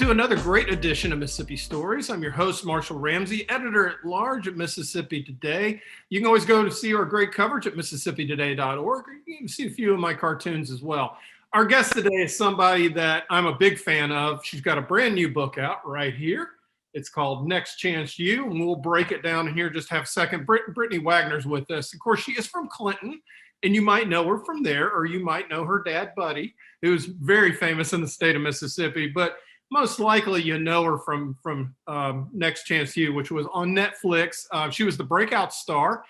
to another great edition of Mississippi Stories. I'm your host, Marshall Ramsey, editor-at-large at Mississippi Today. You can always go to see our great coverage at mississippi-today.org. You can see a few of my cartoons as well. Our guest today is somebody that I'm a big fan of. She's got a brand new book out right here. It's called Next Chance U, and we'll break it down in here just have a second. Brittany Wagner's with us. Of course, she is from Clinton, and you might know her from there, or you might know her dad, Buddy, who's very famous in the state of Mississippi. But most likely you know her from Next Chance U, which was on Netflix. She was the breakout star.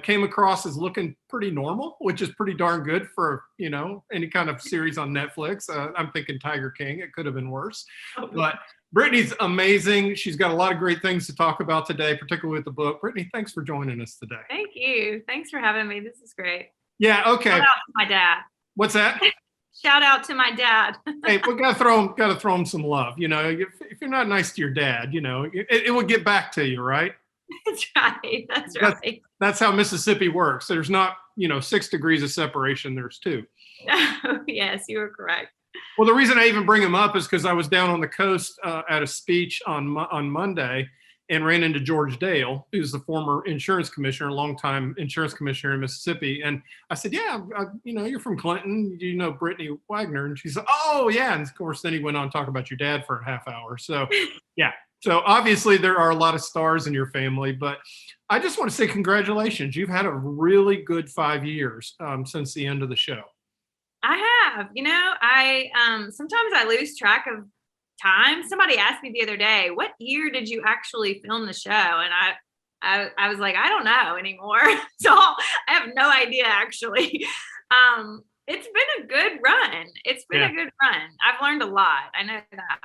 Came across as looking pretty normal, which is pretty darn good for, you know, any kind of series on Netflix. I'm thinking Tiger King. It could have been worse. But Brittany's amazing. She's got a lot of great things to talk about today, particularly with the book. Brittany, thanks for joining us today. Thank you. Thanks for having me. This is great. Yeah, okay. Shout out to my dad. What's that? Shout out to my dad. Hey, we gotta throw him some love. You know, if you're not nice to your dad, you know, it will get back to you, right? That's right. That's right. That's how Mississippi works. There's not, 6 degrees of separation. There's 2. Yes, you were correct. Well, the reason I even bring him up is because I was down on the coast at a speech on Monday and ran into George Dale, who's the former insurance commissioner, longtime insurance commissioner in Mississippi. And I said, yeah, you're from Clinton. You know Brittany Wagner. And she said, oh, yeah. And of course, then he went on to talk about your dad for a half hour. So, yeah. So obviously there are a lot of stars in your family, but I just want to say congratulations. You've had a really good 5 years since the end of the show. I have. Sometimes I lose track of time. Somebody asked me the other day, what year did you actually film the show? And I was like, I don't know anymore. So I have no idea, actually. It's been a good run. A good run. I've learned a lot. I know that.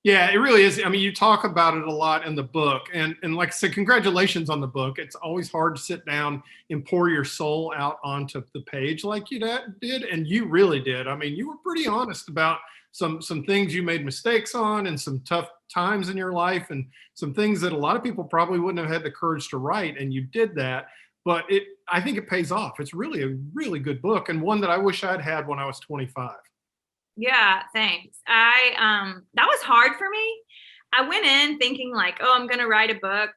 Yeah, it really is. I mean, you talk about it a lot in the book. And like I said, congratulations on the book. It's always hard to sit down and pour your soul out onto the page like you did. And you really did. I mean, you were pretty honest about some things you made mistakes on and some tough times in your life and some things that a lot of people probably wouldn't have had the courage to write. And you did that. But I think it pays off. It's really a really good book and one that I wish I'd had when I was 25. Yeah, thanks. That was hard for me. I went in thinking like, oh, I'm going to write a book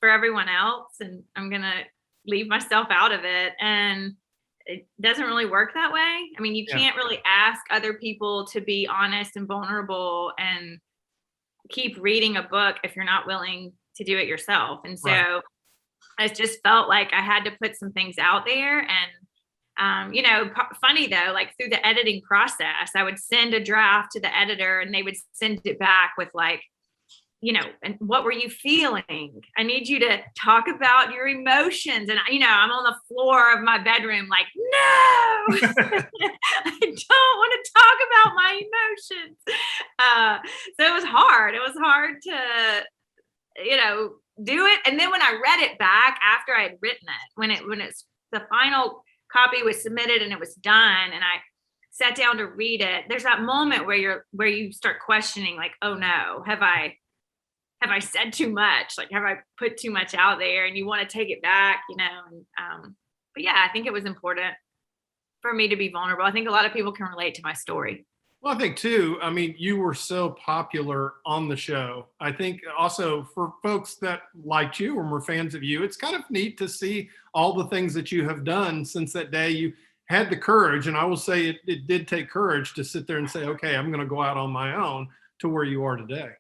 for everyone else and I'm going to leave myself out of it. And it doesn't really work that way. I mean, you can't really ask other people to be honest and vulnerable and keep reading a book if you're not willing to do it yourself. And so I just felt like I had to put some things out there. And funny though, like through the editing process, I would send a draft to the editor and they would send it back with like, and what were you feeling? I need you to talk about your emotions. And, I'm on the floor of my bedroom, like, no, I don't want to talk about my emotions. So it was hard. It was hard to, do it. And then when I read it back after I had written it, when it's the final copy was submitted and it was done and I sat down to read it, there's that moment where you start questioning like, oh no, have I said too much? Like, have I put too much out there? And you want to take it back, but yeah, I think it was important for me to be vulnerable. I think a lot of people can relate to my story. Well, I think too, I mean, you were so popular on the show. I think also for folks that liked you or were fans of you, it's kind of neat to see all the things that you have done since that day. You had the courage, and I will say it did take courage to sit there and say, okay, I'm going to go out on my own to where you are today.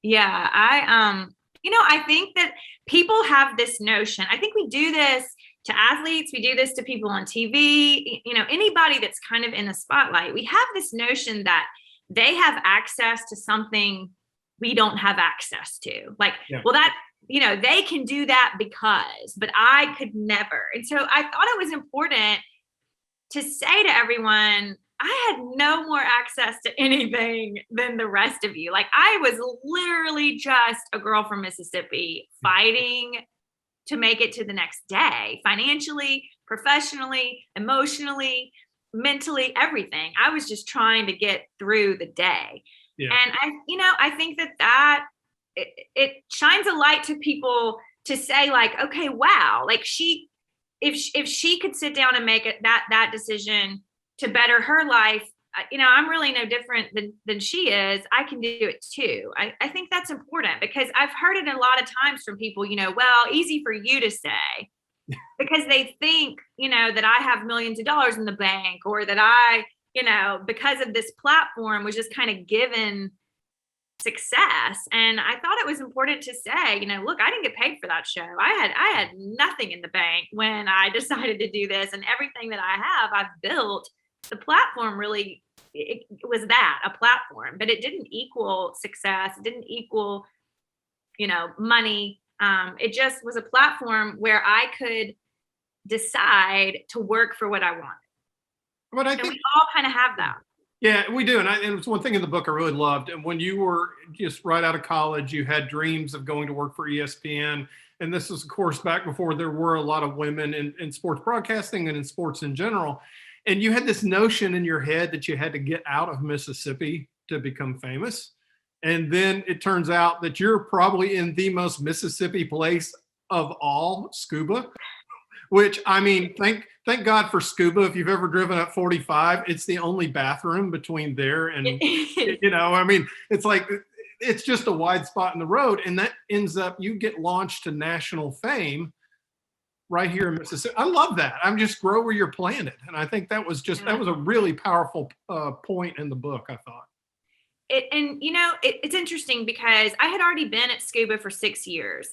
Yeah, I think that people have this notion. I think we do this to athletes. We do this to people on TV, anybody that's kind of in the spotlight. We have this notion that they have access to something we don't have access to. Like, well, that, they can do that but I could never. And so I thought it was important to say to everyone, I had no more access to anything than the rest of you. Like, I was literally just a girl from Mississippi fighting to make it to the next day, financially, professionally, emotionally, mentally, everything. I was just trying to get through the day. Yeah. And I think that it shines a light to people to say like, okay, wow, like if she could sit down and make it that decision to better her life, I'm really no different than she is. I can do it too. I think that's important because I've heard it a lot of times from people, well, easy for you to say because they think, that I have millions of dollars in the bank or that I, because of this platform was just kind of given success. And I thought it was important to say, look, I didn't get paid for that show. I had nothing in the bank when I decided to do this, and everything that I have, I've built. The platform really, it was that, a platform, but it didn't equal success. It didn't equal, money. It just was a platform where I could decide to work for what I wanted. But and we all kind of have that. Yeah, we do. And it's one thing in the book I really loved. And when you were just right out of college, you had dreams of going to work for ESPN. And this was, of course, back before there were a lot of women in sports broadcasting and in sports in general. And you had this notion in your head that you had to get out of Mississippi to become famous. And then it turns out that you're probably in the most Mississippi place of all, Scuba, which, I mean, thank God for Scuba. If you've ever driven at 45, it's the only bathroom between there and, it's like, it's just a wide spot in the road. And that ends up, you get launched to national fame right here in Mississippi. I love that. I'm just grow where you're planted. And I think that was that was a really powerful point in the book, I thought. It's interesting because I had already been at Scuba for 6 years.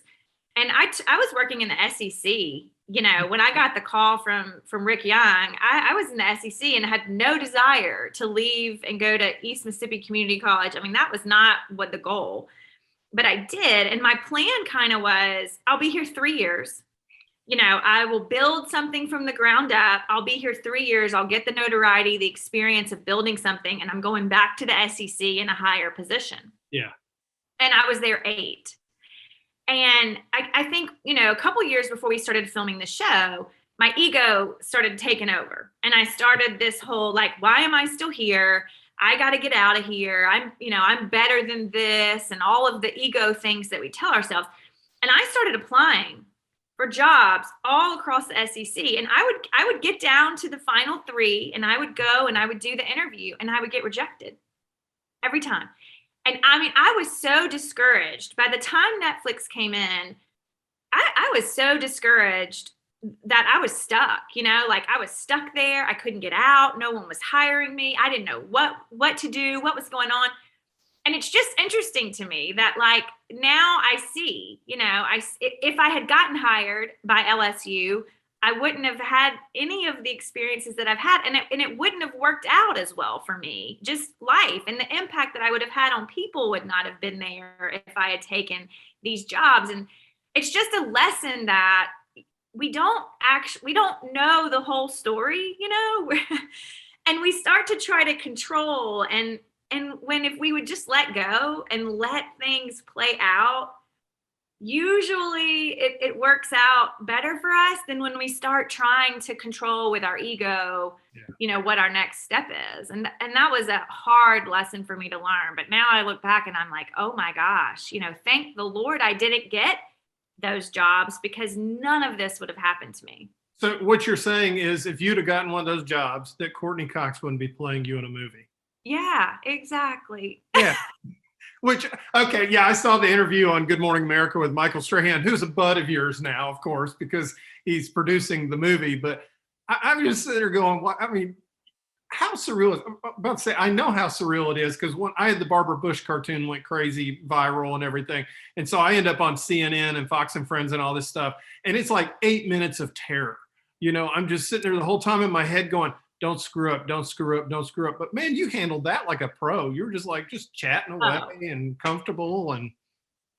And I was working in the SEC. When I got the call from Rick Young, I was in the SEC and had no desire to leave and go to East Mississippi Community College. I mean, that was not what the goal, but I did. And my plan kind of was, I'll be here 3 years. I will build something from the ground up. I'll be here 3 years. I'll get the notoriety, the experience of building something, and I'm going back to the SEC in a higher position. Yeah. And I was there 8. And I think, a couple years before we started filming the show, my ego started taking over. And I started this whole, why am I still here? I got to get out of here. I'm better than this, and all of the ego things that we tell ourselves. And I started applying for jobs all across the SEC. And I would get down to the final 3 and I would go and I would do the interview and I would get rejected every time. And I was so discouraged. By the time Netflix came in, I was so discouraged that I was stuck, I was stuck there. I couldn't get out. No one was hiring me. I didn't know what to do, what was going on. And it's just interesting to me that now I see, if I had gotten hired by LSU, I wouldn't have had any of the experiences that I've had, and it wouldn't have worked out as well for me. Just life and the impact that I would have had on people would not have been there if I had taken these jobs. And it's just a lesson that we don't know the whole story, and we start to try to control. And if we would just let go and let things play out, usually it works out better for us than when we start trying to control with our ego, what our next step is. And that was a hard lesson for me to learn. But now I look back and I'm like, oh my gosh, thank the Lord I didn't get those jobs, because none of this would have happened to me. So what you're saying is if you'd have gotten one of those jobs, that Courtney Cox wouldn't be playing you in a movie. Yeah, exactly. Yeah. I saw the interview on Good Morning America with Michael Strahan, who's a bud of yours now, of course, because he's producing the movie. But I'm just sitting there going, how surreal is it? I'm about to say, I know how surreal it is, because when I had the Barbara Bush cartoon went crazy, viral and everything. And so I end up on CNN and Fox and Friends and all this stuff. And it's like 8 minutes of terror. I'm just sitting there the whole time in my head going, don't screw up, don't screw up, don't screw up. But man, you handled that like a pro. You were just chatting away and comfortable. And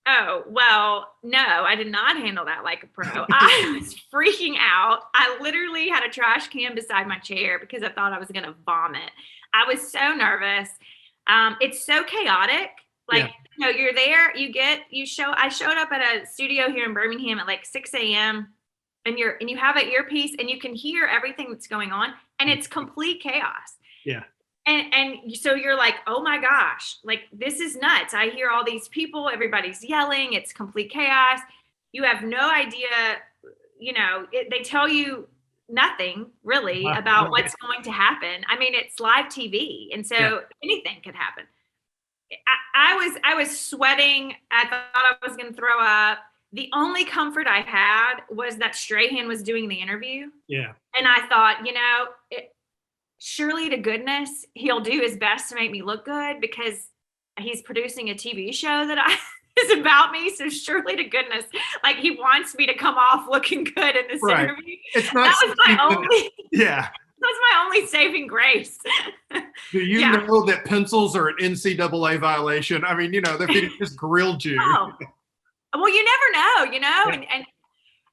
oh, well, no, I did not handle that like a pro. I was freaking out. I literally had a trash can beside my chair because I thought I was going to vomit. I was so nervous. It's so chaotic. You're there, I showed up at a studio here in Birmingham at 6 a.m. and you have an earpiece and you can hear everything that's going on, and it's complete chaos. Yeah. And so you're like, oh my gosh, this is nuts. I hear all these people, everybody's yelling. It's complete chaos. You have no idea, they tell you nothing really about what's going to happen. I mean, it's live TV, and so anything could happen. I was sweating. I thought I was going to throw up. The only comfort I had was that Strahan was doing the interview. Yeah. And I thought, surely to goodness, he'll do his best to make me look good because he's producing a TV show that is about me. So surely to goodness, like he wants me to come off looking good in this interview. It's not that was my only. Yeah. That was my only saving grace. Do you know that pencils are an NCAA violation? I mean, if he just grilled you. Oh. Well, you never know,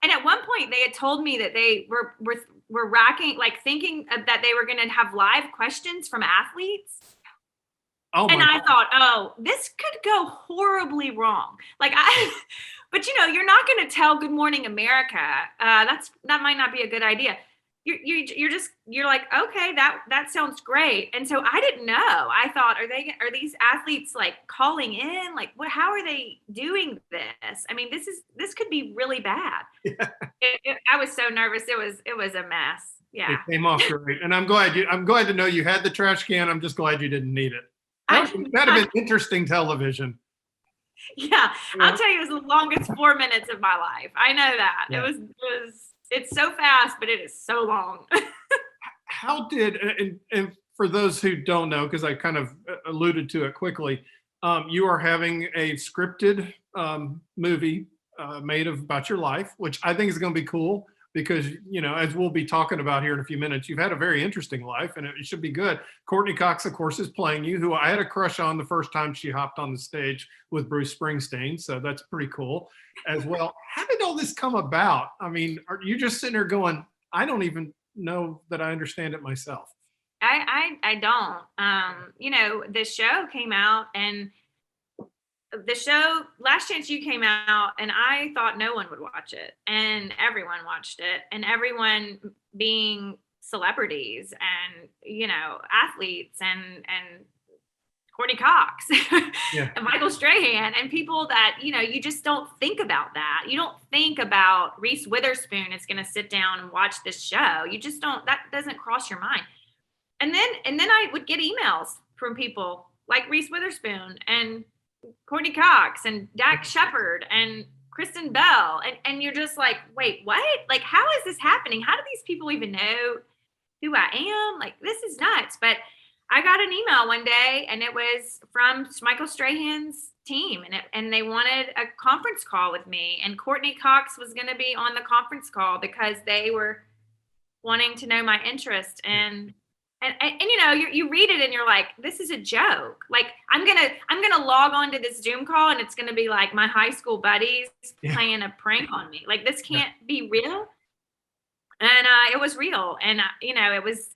and at one point they had told me that they were racking, like thinking that they were going to have live questions from athletes. Oh my and I God. thought, this could go horribly wrong. But you're not going to tell Good Morning America. That might not be a good idea. You're like, okay, that sounds great. And so I didn't know. I thought, are these athletes like calling in? Like, how are they doing this? I mean, this could be really bad. Yeah. I was so nervous. It was a mess. Yeah. It came off great. And I'm glad to know you had the trash can. I'm just glad you didn't need it. That'd have been interesting television. Yeah. I'll tell you, it was the longest 4 minutes of my life. I know that. Yeah. It was it's so fast, but it is so long. How did, and for those who don't know, because I kind of alluded to it quickly, you are having a scripted movie made about your life, which I think is going to be cool because, as we'll be talking about here in a few minutes, you've had a very interesting life and it should be good. Courtney Cox, of course, is playing you, who I had a crush on the first time she hopped on the stage with Bruce Springsteen. So that's pretty cool as well. How did all this come about? I mean, are you just sitting there going, I don't even know that I understand it myself? I don't. The show came out and the show Last Chance U came out and I thought no one would watch it, and everyone watched it, and everyone being celebrities and athletes and Courtney Cox and Michael Strahan and people that you just don't think about that. You don't think about Reese Witherspoon is going to sit down and watch this show. You just don't. That doesn't cross your mind. And then I would get emails from people like Reese Witherspoon and Courtney Cox and Dak Shepard and Kristen Bell. And you're just like, wait, what? Like, how is this happening? How do these people even know who I am? Like, this is nuts. But I got an email one day and it was from Michael Strahan's team and they wanted a conference call with me, and Courtney Cox was going to be on the conference call because they were wanting to know my interest. And you read it and you're like, this is a joke. Like I'm gonna log on to this Zoom call and it's gonna be like my high school buddies playing a prank on me. Like this can't be real. And it was real. And it was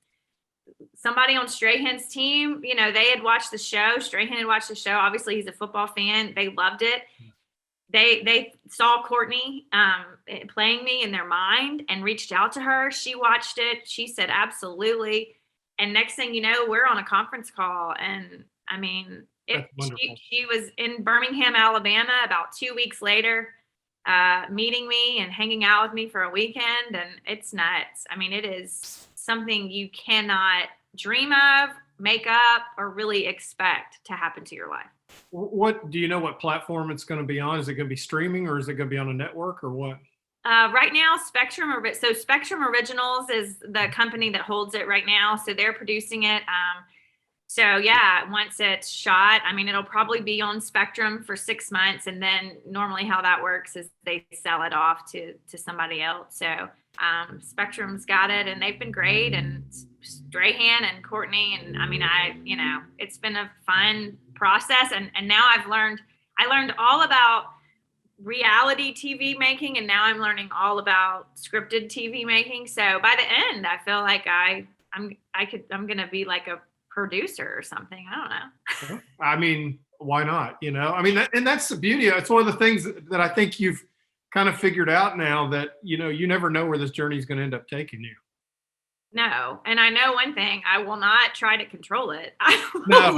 somebody on Strahan's team. They had watched the show. Strahan had watched the show. Obviously, he's a football fan. They loved it. They saw Courtney playing me in their mind and reached out to her. She watched it. She said absolutely. And next thing you know, we're on a conference call. And I mean, she was in Birmingham, Alabama about 2 weeks later, meeting me and hanging out with me for a weekend. And it's nuts. I mean, it is something you cannot dream of, make up, or really expect to happen to your life. What do you know what platform it's going to be on? Is it going to be streaming or is it going to be on a network or what? Right now, Spectrum Originals is the company that holds it right now. So they're producing it. Once it's shot, I mean, it'll probably be on Spectrum for 6 months. And then normally how that works is they sell it off to somebody else. So Spectrum's got it and they've been great. And Strahan and Courtney. And I mean, it's been a fun process. And now I learned all about reality TV making, and now I'm learning all about scripted TV making. So by the end, I feel like I'm gonna be like a producer or something. I don't know. I mean, why not? I mean, and that's the beauty. It's one of the things that I think you've kind of figured out now that you never know where this journey is going to end up taking you. No, and I know one thing: I will not try to control it. I will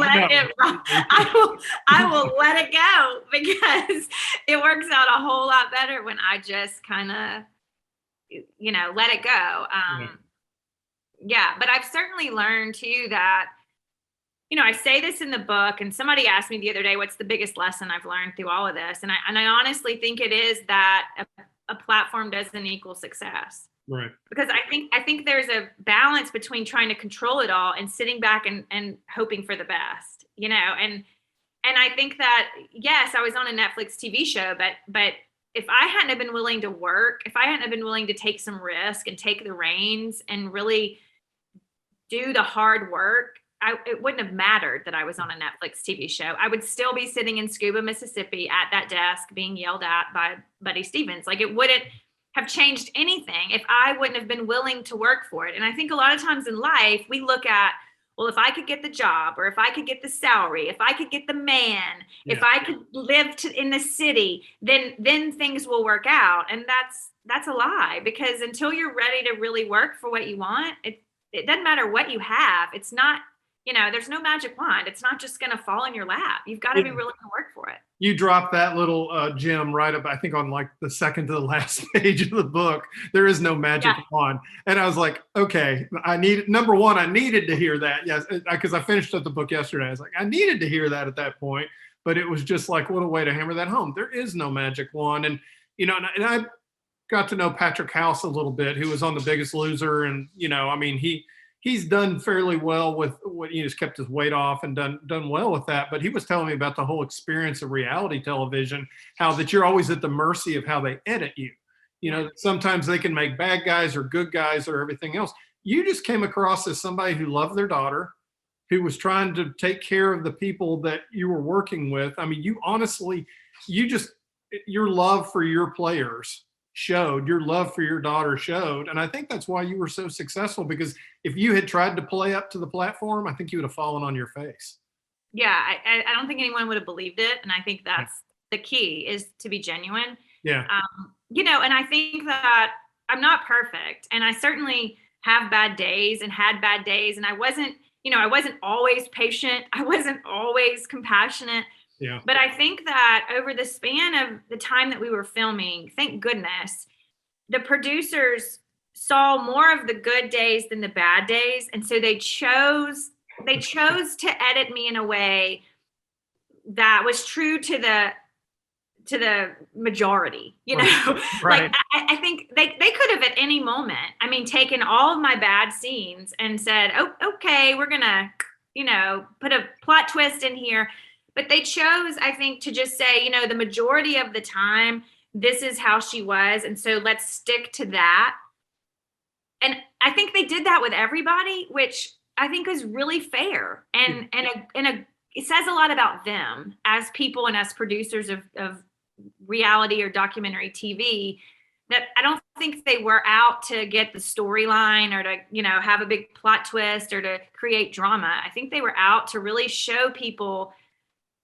let it go because it works out a whole lot better when I just kind of let it go. Yeah, but I've certainly learned too that, I say this in the book, and somebody asked me the other day, what's the biggest lesson I've learned through all of this? And I honestly think it is that a platform doesn't equal success. Right. Because I think there's a balance between trying to control it all and sitting back and hoping for the best, and I think that, yes, I was on a Netflix TV show, but if I hadn't have been willing to work, if I hadn't have been willing to take some risk and take the reins and really do the hard work, it wouldn't have mattered that I was on a Netflix TV show. I would still be sitting in Scuba, Mississippi at that desk being yelled at by Buddy Stevens. Like, it wouldn't have changed anything if I wouldn't have been willing to work for it. And I think a lot of times in life, we look at, well, if I could get the job, or if I could get the salary, if I could get the man, if I could live in the city, then things will work out. And that's a lie, because until you're ready to really work for what you want, it doesn't matter what you have. It's not, there's no magic wand. It's not just going to fall in your lap. You've got to be willing to work for it. You dropped that little gem right up, I think, on like the second to the last page of the book. There is no magic wand. And I was like, okay, number one, I needed to hear that. Yes, because I finished up the book yesterday. I was like, I needed to hear that at that point. But it was just like, what a way to hammer that home. There is no magic wand. And, and I got to know Patrick House a little bit, who was on The Biggest Loser. And, he's done fairly well with what he's kept his weight off and done well with that. But he was telling me about the whole experience of reality television, how that you're always at the mercy of how they edit you. Sometimes they can make bad guys or good guys or everything else. You just came across as somebody who loved their daughter, who was trying to take care of the people that you were working with. I mean, you honestly, your love for your players showed, your love for your daughter showed. And I think that's why you were so successful, because if you had tried to play up to the platform, I think you would have fallen on your face. Yeah, I don't think anyone would have believed it. And I think that's the key, is to be genuine. Yeah. And I think that I'm not perfect. And I certainly have bad days and had bad days. And I wasn't always patient. I wasn't always compassionate. Yeah. But I think that over the span of the time that we were filming, thank goodness, the producers saw more of the good days than the bad days. And so they chose to edit me in a way that was true to the majority, Right. Like I think they could have at any moment, taken all of my bad scenes and said, oh, okay, we're gonna, put a plot twist in here. But they chose, I think, to just say, the majority of the time, this is how she was. And so let's stick to that. And I think they did that with everybody, which I think is really fair. And it says a lot about them as people and as producers of reality or documentary TV, that I don't think they were out to get the storyline or to, have a big plot twist or to create drama. I think they were out to really show people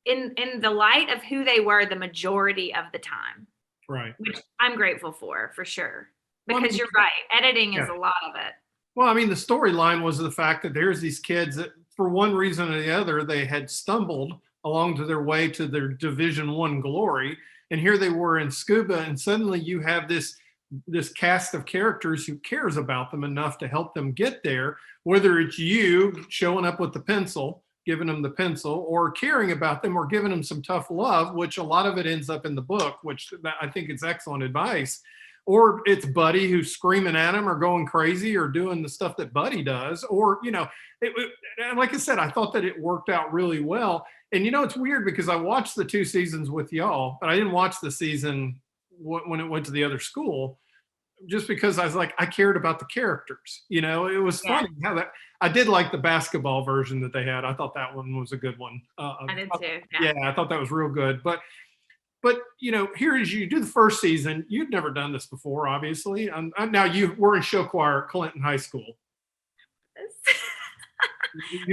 in the light of who they were the majority of the time. Right. Which I'm grateful for sure. Because you're right. Editing is a lot of it. Well, the storyline was the fact that there's these kids that, for one reason or the other, they had stumbled along to their way to their Division I glory. And here they were in Scuba, and suddenly you have this cast of characters who cares about them enough to help them get there, whether it's you showing up with the pencil, giving them the pencil, or caring about them, or giving them some tough love, which a lot of it ends up in the book, which I think is excellent advice. Or it's Buddy who's screaming at him or going crazy or doing the stuff that Buddy does. Or, like I said, I thought that it worked out really well. And, it's weird because I watched the 2 seasons with y'all, but I didn't watch the season when it went to the other school, just because I was like, I cared about the characters. It was funny how that, I did like the basketball version that they had. I thought that one was a good one. I did too. Yeah, I thought that was real good. But here as you do the first season, you'd never done this before, obviously. Now you were in show choir at Clinton High School.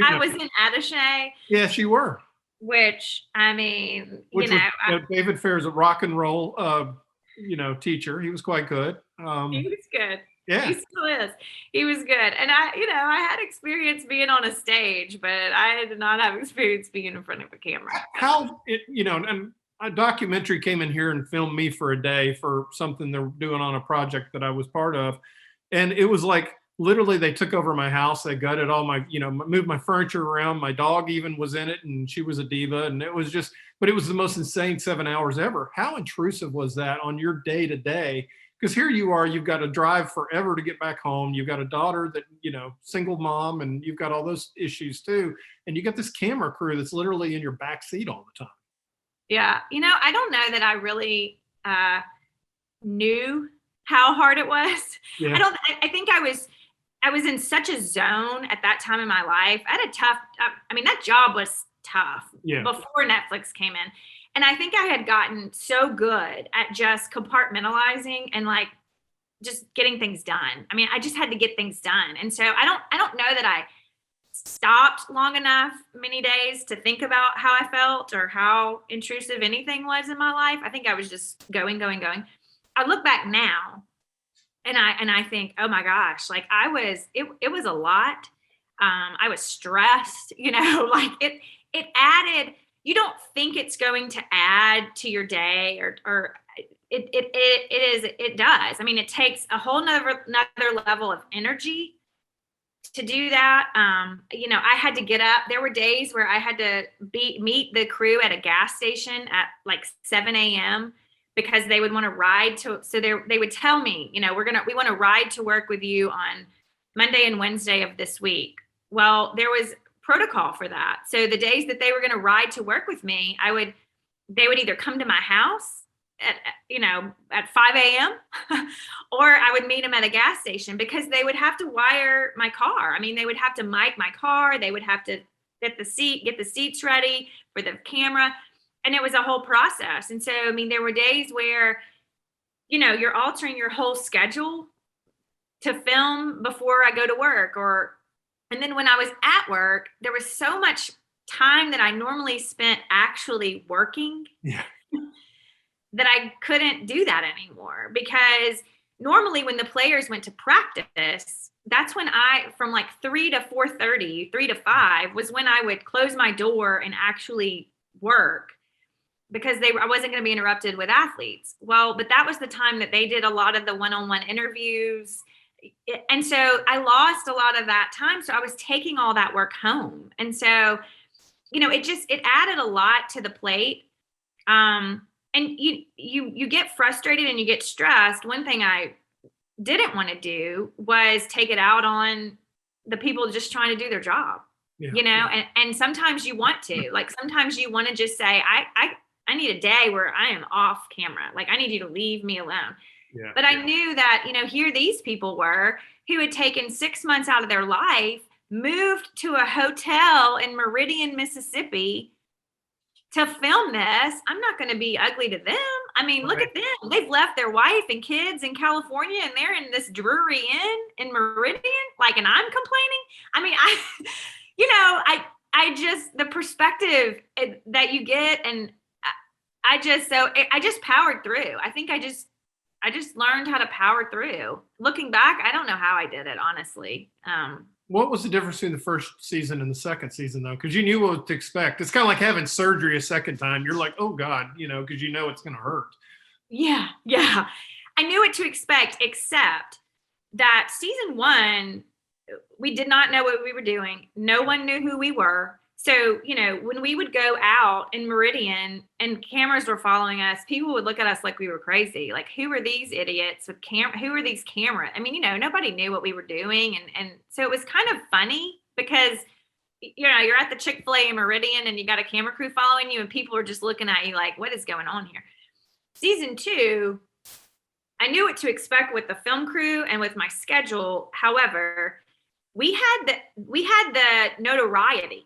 I was in Attaché. Yes, you were. Which, David Fair's a rock and roll, teacher. He was quite good. He was good. Yeah. He still is. He was good. And I had experience being on a stage, but I did not have experience being in front of a camera. And a documentary came in here and filmed me for a day for something they're doing on a project that I was part of. And it was like, literally they took over my house. They gutted all my, moved my furniture around. My dog even was in it and she was a diva. And it was just, but it was the most insane 7 hours ever. How intrusive was that on your day to day? Because here you are, you've got to drive forever to get back home. You've got a daughter that, single mom, and you've got all those issues too. And you got this camera crew that's literally in your back seat all the time. Yeah. I don't know that I really knew how hard it was. Yeah. I think I was in such a zone at that time in my life. I had a tough, that job was tough before Netflix came in. And I think I had gotten so good at just compartmentalizing and like just getting things done. I just had to get things done. And so I don't know that I stopped long enough many days to think about how I felt or how intrusive anything was in my life. I think I was just going. I look back now and I think, oh my gosh, like it was a lot. I was stressed, like it added. You don't think it's going to add to your day or it does. It takes a whole another level of energy to do that. I had to get up. There were days where I had to meet the crew at a gas station at like 7 a.m. because they would want to ride they would tell me, we want to ride to work with you on Monday and Wednesday of this week. Well, there was protocol for that. So the days that they were going to ride to work with me, they would either come to my house at 5 a.m. or I would meet them at a gas station because they would have to wire my car. They would have to mic my car. They would have to get the seats ready for the camera. And it was a whole process. And so, there were days where, you're altering your whole schedule to film before I go to work and then when I was at work, there was so much time that I normally spent actually working that I couldn't do that anymore. Because normally when the players went to practice, that's when from like 3 to 4:30, 3 to 5 was when I would close my door and actually work because I wasn't going to be interrupted with athletes. Well, but that was the time that they did a lot of the one-on-one interviews. And so I lost a lot of that time. So I was taking all that work home. And so, it added a lot to the plate. And you get frustrated and you get stressed. One thing I didn't want to do was take it out on the people just trying to do their job, and sometimes you want to, like, sometimes you want to just say, I need a day where I am off camera. Like, I need you to leave me alone. Yeah, but I knew that, here these people were who had taken 6 months out of their life, moved to a hotel in Meridian, Mississippi to film this. I'm not going to be ugly to them. Look at them. They've left their wife and kids in California and they're in this Drury Inn in Meridian. Like, and I'm complaining. I just, the perspective that you get. And I just powered through. I think I just learned how to power through. Looking back, I don't know how I did it, honestly. What was the difference between the first season and the second season, though? Because you knew what to expect. It's kind of like having surgery a second time. You're like, oh, God, because you know it's going to hurt. Yeah. I knew what to expect, except that season 1, we did not know what we were doing. No one knew who we were. So, when we would go out in Meridian and cameras were following us, people would look at us like we were crazy. Like, who are these idiots with who are these cameras? Nobody knew what we were doing. And so it was kind of funny because, you're at the Chick-fil-A in Meridian and you got a camera crew following you and people are just looking at you like, what is going on here? Season 2, I knew what to expect with the film crew and with my schedule. However, we had the notoriety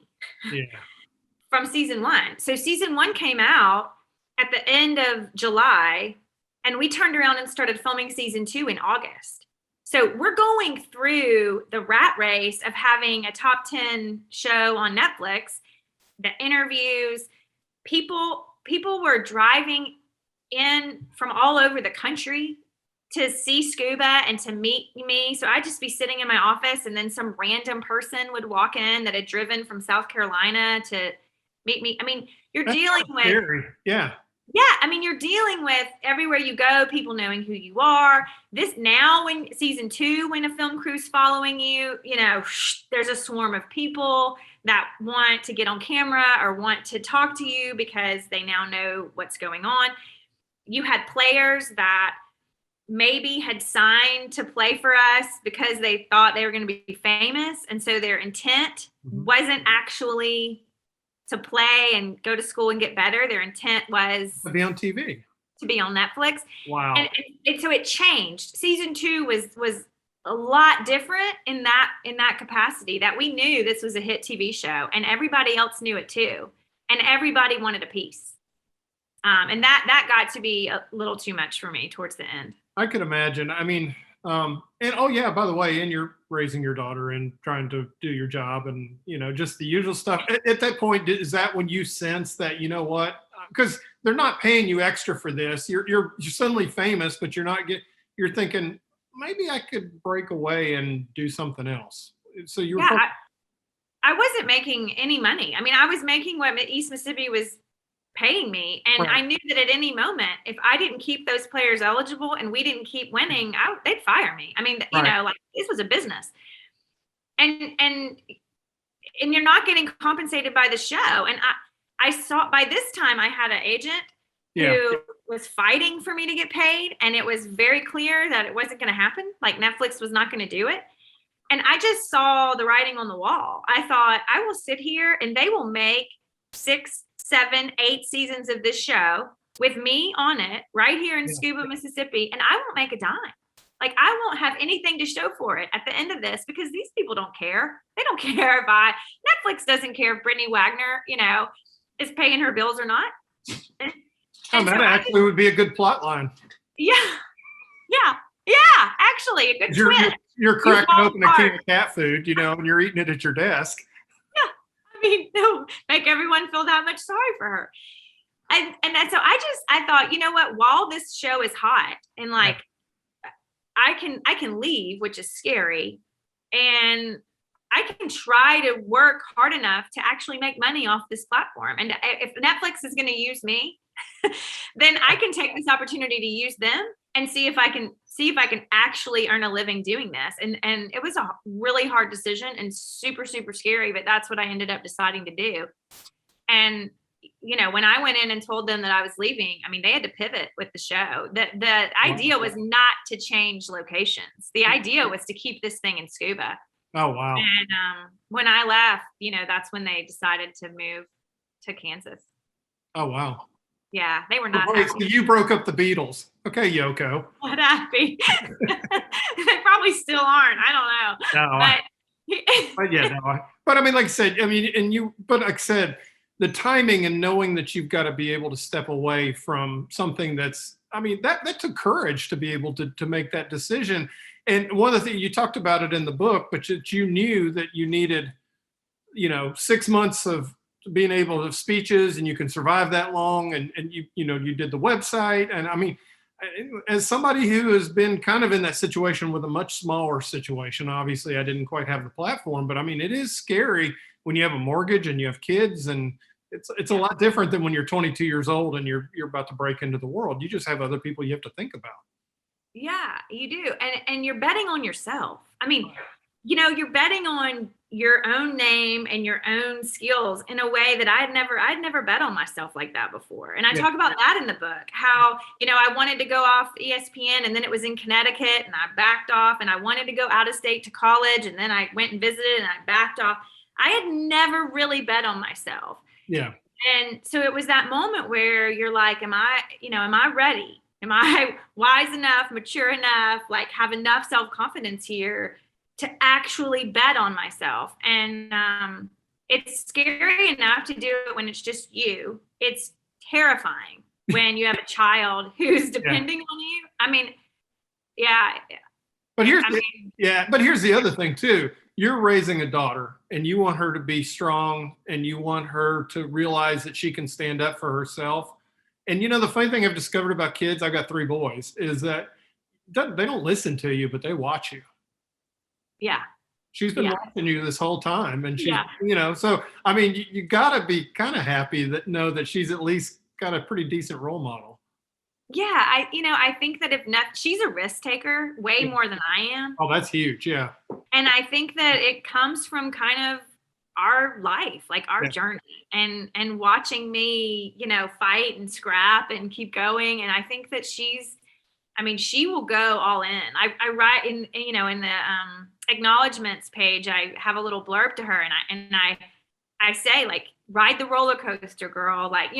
from season 1. So season 1 came out at the end of July and we turned around and started filming season 2 in August. So we're going through the rat race of having a top 10 show on Netflix, the interviews, people were driving in from all over the country to see scuba and to meet me. So I'd just be sitting in my office and then some random person would walk in that had driven from South Carolina to meet me. You're That's dealing with scary. Yeah. Yeah, I mean, you're dealing with everywhere you go, people knowing who you are. This now, when season 2, when a film crew's following you, there's a swarm of people that want to get on camera or want to talk to you because they now know what's going on. You had players that maybe had signed to play for us because they thought they were going to be famous. And so their intent wasn't actually to play and go to school and get better. Their intent was To be on TV. To be on Netflix. Wow. And so it changed. Season 2 was a lot different in that capacity, that we knew this was a hit TV show and everybody else knew it too. And everybody wanted a piece. And that got to be a little too much for me towards the end. I could imagine. I mean, and oh yeah, by the way, and you're raising your daughter and trying to do your job and, just the usual stuff. At that point, is that when you sense that, you know what, because they're not paying you extra for this. You're suddenly famous, but you're thinking maybe I could break away and do something else. So you were. Yeah, I wasn't making any money. I mean, I was making what East Mississippi was paying me. And I knew that at any moment, if I didn't keep those players eligible and we didn't keep winning, they'd fire me. I mean, like this was a business. And you're not getting compensated by the show. And I saw by this time I had an agent who was fighting for me to get paid. And it was very clear that it wasn't going to happen. Like Netflix was not going to do it. And I just saw the writing on the wall. I thought, I will sit here and they will make 6, 7, 8 seasons of this show with me on it right here in Scuba, Mississippi, and I won't make a dime. Like I won't have anything to show for it at the end of this because these people don't care. They don't care if Netflix doesn't care if Brittany Wagner, is paying her bills or not. And that actually would be a good plot line. Yeah. Actually, a good twist. You're cracking open a can of cat food, and you're eating it at your desk. No, make everyone feel that much sorry for her. And so I thought, you know what, while this show is hot and like I can leave, which is scary, and I can try to work hard enough to actually make money off this platform. And if Netflix is going to use me, then I can take this opportunity to use them and see if I can actually earn a living doing this. And it was a really hard decision and super, super scary, but that's what I ended up deciding to do. And, when I went in and told them that I was leaving, I mean, they had to pivot with the show. The idea was not to change locations. The idea was to keep this thing in Scuba. Oh, wow. And when I left, that's when they decided to move to Kansas. Oh, wow. Yeah, they were not happy. So you broke up the Beatles. Okay, Yoko. Not happy. They probably still aren't. I don't know. No, but I mean, like I said, like I said, the timing and knowing that you've got to be able to step away from something that's, that took courage to be able to make that decision. And one of the things you talked about it in the book, but you knew that you needed, 6 months of being able to have speeches and you can survive that long. And you did the website. And as somebody who has been kind of in that situation with a much smaller situation, obviously I didn't quite have the platform, but it is scary when you have a mortgage and you have kids, and it's a lot different than when you're 22 years old and you're about to break into the world. You just have other people you have to think about. Yeah, you do. And you're betting on yourself. You're betting on your own name and your own skills in a way that I'd never bet on myself like that before. And I talk about that in the book, how, I wanted to go off ESPN and then it was in Connecticut and I backed off, and I wanted to go out of state to college and then I went and visited and I backed off. I had never really bet on myself. Yeah. And so it was that moment where you're like, am I ready? Am I wise enough, mature enough, like have enough self-confidence here to actually bet on myself? And it's scary enough to do it when it's just you. It's terrifying when you have a child who's depending on you. But here's the other thing too. You're raising a daughter and you want her to be strong and you want her to realize that she can stand up for herself. And the funny thing I've discovered about kids, I've got 3 boys, is that they don't listen to you, but they watch you. Yeah. She's been watching you this whole time. And she's, so, you got to be kind of happy that she's at least got a pretty decent role model. Yeah, I think that she's a risk taker way more than I am. Oh, that's huge. Yeah. And I think that it comes from kind of our life, like our journey, and watching me, fight and scrap and keep going. And I think that she will go all in. I write in the acknowledgments page, I have a little blurb to her, and I say, like, ride the roller coaster, girl. Like,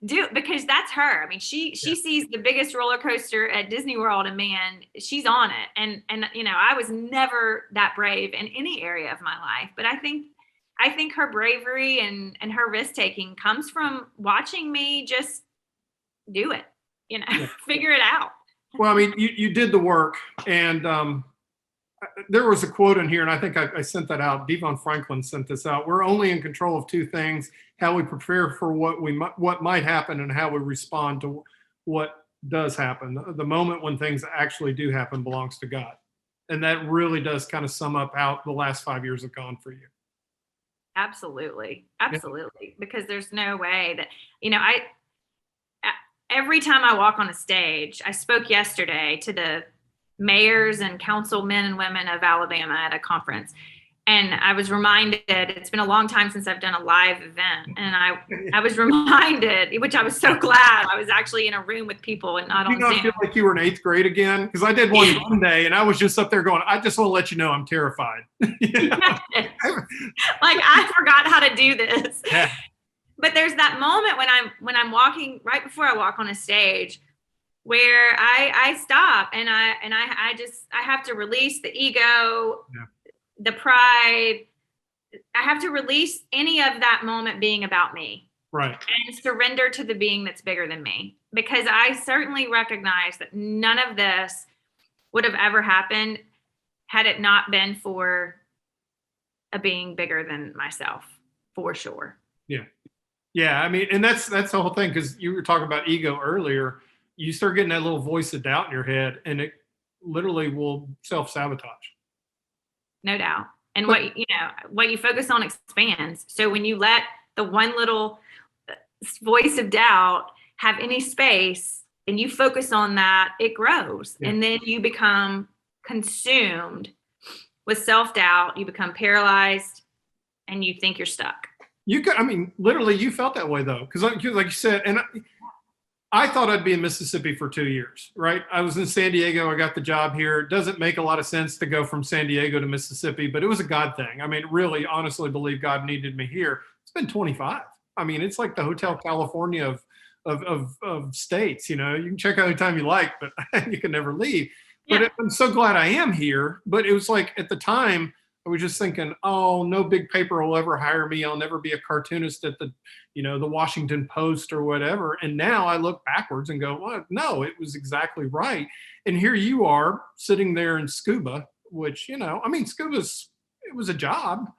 do, because that's her. I mean, she sees the biggest roller coaster at Disney World, and man, she's on it. And I was never that brave in any area of my life, but I think her bravery and her risk taking comes from watching me just do it, figure it out. Well, I mean, you did the work, and there was a quote in here, and I think I sent that out. Devon Franklin sent this out. We're only in control of two things: how we prepare for what might happen, and how we respond to what does happen. The moment when things actually do happen belongs to God. And that really does kind of sum up how the last 5 years have gone for you. Absolutely. Because there's no way that, every time I walk on a stage, I spoke yesterday to the mayors and councilmen and women of Alabama at a conference. And I was reminded, it's been a long time since I've done a live event. And I was reminded, which I was so glad, I was actually in a room with people and not on Zoom. Do you not feel like you were in 8th grade again? Because I did one day, and I was just up there going, I just want to let you know I'm terrified. Like, I forgot how to do this. Yeah. But there's that moment when I'm walking, right before I walk on a stage, where I stop and I have to release the ego, the pride. I have to release any of that moment being about me. Right. And surrender to the being that's bigger than me. Because I certainly recognize that none of this would have ever happened had it not been for a being bigger than myself, for sure. Yeah. Yeah. I mean, and that's the whole thing, because you were talking about ego earlier. You start getting that little voice of doubt in your head, and it literally will self-sabotage. No doubt. And what you focus on expands. So when you let the one little voice of doubt have any space and you focus on that, it grows. Yeah. And then you become consumed with self-doubt. You become paralyzed, and you think you're stuck. Literally you felt that way though. Because like you said, and I thought I'd be in Mississippi for 2 years, right? I was in San Diego. I got the job here. It doesn't make a lot of sense to go from San Diego to Mississippi, but it was a God thing. I mean, really, honestly believe God needed me here. It's been 25. I mean, it's like the Hotel California of states. You can check out any time you like, but you can never leave. Yeah. But I'm so glad I am here. But it was like, at the time, I was just thinking, oh, no big paper will ever hire me. I'll never be a cartoonist at the Washington Post or whatever. And now I look backwards and go, well, no, it was exactly right. And here you are sitting there in scuba, which, scuba's, it was a job,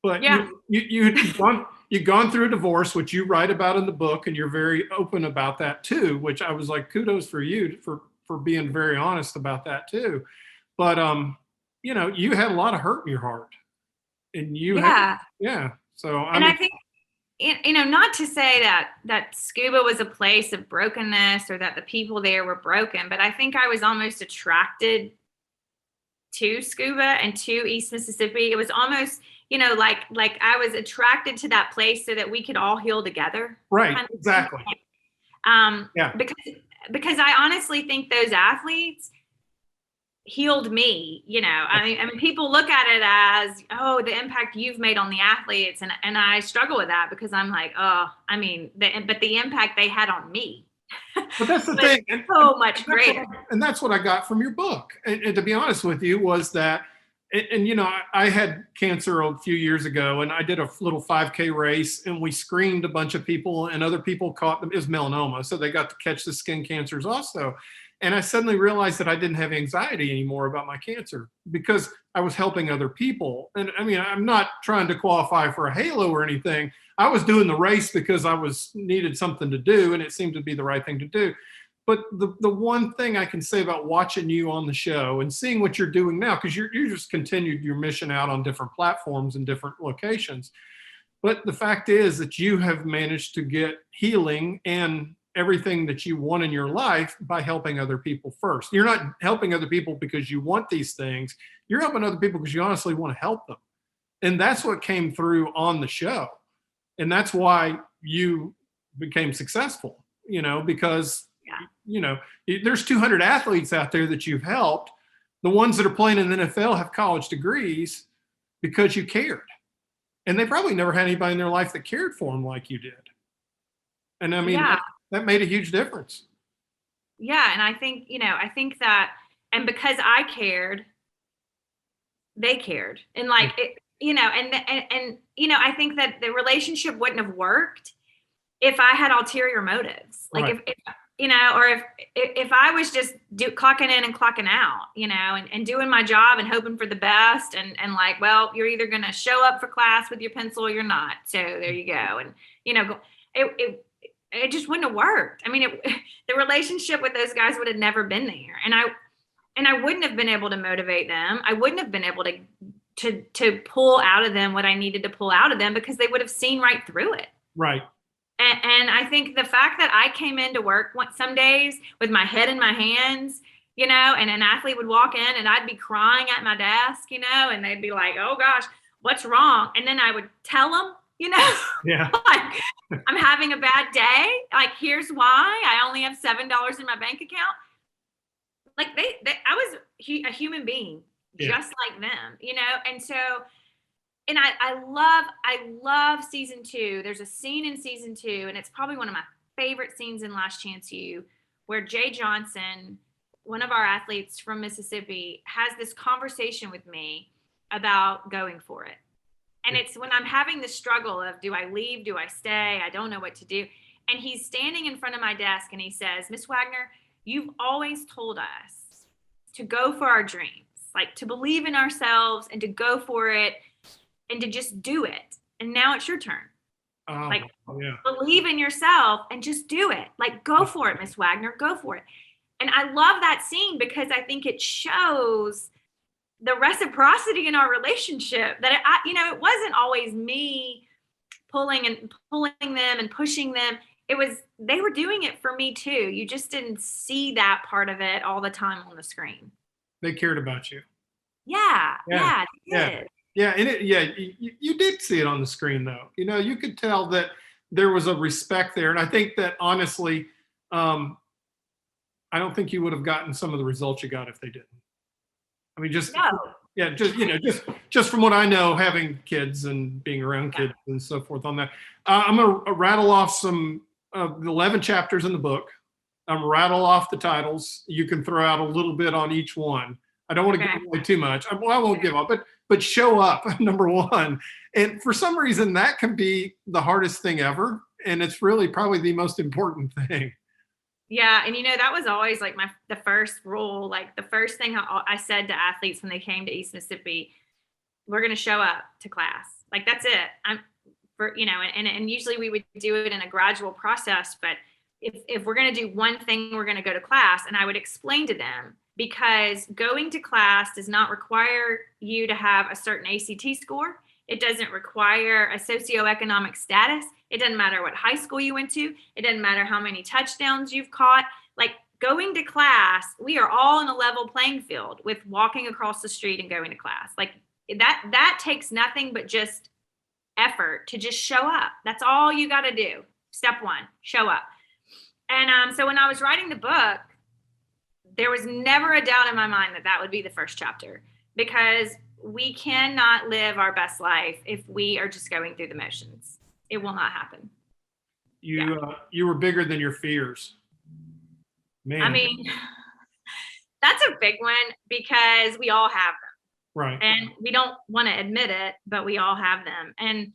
but you'd gone through a divorce, which you write about in the book. And you're very open about that too, which I was like, kudos for you for being very honest about that too. But, you had a lot of hurt in your heart, and So I think, not to say that scuba was a place of brokenness or that the people there were broken, but I think I was almost attracted to scuba and to East Mississippi. It was almost, like I was attracted to that place so that we could all heal together. Right. Exactly. Because I honestly think those athletes healed me. I mean, people look at it as, oh, the impact you've made on the athletes. And I struggle with that, because I'm like, but the impact they had on me. But that's the thing. And, so much greater. That's what I got from your book. And to be honest with you, was that, and I had cancer a few years ago, and I did a little 5K race, and we screened a bunch of people, and other people caught them. It was melanoma. So they got to catch the skin cancers also. And I suddenly realized that I didn't have anxiety anymore about my cancer, because I was helping other people. And I mean, I'm not trying to qualify for a halo or anything. I was doing the race because I needed something to do, and it seemed to be the right thing to do. But the one thing I can say about watching you on the show and seeing what you're doing now, because you just continued your mission out on different platforms and different locations, But the fact is that you have managed to get healing and everything that you want in your life by helping other people first. You're not helping other people because you want these things. You're helping other people because you honestly want to help them. And that's what came through on the show. And that's why you became successful, because, there's 200 athletes out there that you've helped. The ones that are playing in the NFL have college degrees because you cared. And they probably never had anybody in their life that cared for them like you did. And I mean, that made a huge difference. Yeah. And I think that, and because I cared, they cared. And like, I think that the relationship wouldn't have worked if I had ulterior motives. Like Right. if I was just clocking in and clocking out, and doing my job and hoping for the best and like, well, you're either going to show up for class with your pencil or you're not. So there you go. And, it just wouldn't have worked. I mean, the relationship with those guys would have never been there. And I wouldn't have been able to motivate them. I wouldn't have been able to pull out of them what I needed to pull out of them because they would have seen right through it. Right. And I think the fact that I came into work some days with my head in my hands, and an athlete would walk in and I'd be crying at my desk, and they'd be like, oh gosh, what's wrong? And then I would tell them, Yeah. like I'm having a bad day. Like, here's why. I only have $7 in my bank account. Like I was a human being just like them, and so. And I love season 2. There's a scene in season 2, and it's probably one of my favorite scenes in Last Chance U, where Jay Johnson, one of our athletes from Mississippi, has this conversation with me about going for it. And it's when I'm having the struggle of, do I leave? Do I stay? I don't know what to do. And he's standing in front of my desk and he says, Miss Wagner, you've always told us to go for our dreams, like to believe in ourselves and to go for it. And to just do it. And now it's your turn. Believe in yourself and just do it. Like, go for it, Miss Wagner, go for it. And I love that scene because I think it shows the reciprocity in our relationship that, it wasn't always me pulling them and pushing them. They were doing it for me too. You just didn't see that part of it all the time on the screen. They cared about you. Yeah, they did. Yeah, and you did see it on the screen, though. You could tell that there was a respect there, and I think that honestly, I don't think you would have gotten some of the results you got if they didn't. I mean, just from what I know, having kids and being around kids and so forth on that. I'm gonna rattle off some of the 11 chapters in the book. I'm gonna rattle off the titles. You can throw out a little bit on each one. I don't want to give away too much. I won't give up, but show up, number one. And for some reason, that can be the hardest thing ever. And it's really probably the most important thing. Yeah. And, that was always like the first rule, like the first thing I said to athletes when they came to East Mississippi, we're going to show up to class. Like, that's it. And usually we would do it in a gradual process. But if we're going to do one thing, we're going to go to class. And I would explain to them, because going to class does not require you to have a certain ACT score. It doesn't require a socioeconomic status. It doesn't matter what high school you went to. It doesn't matter how many touchdowns you've caught. Like, going to class, we are all in a level playing field with walking across the street and going to class. Like, that takes nothing but just effort to just show up. That's all you got to do. Step 1, show up. And so when I was writing the book, there was never a doubt in my mind that would be the first chapter, because we cannot live our best life if we are just going through the motions. It will not happen. You were bigger than your fears. Man. I mean, that's a big one because we all have them. Right. And we don't want to admit it, but we all have them. And,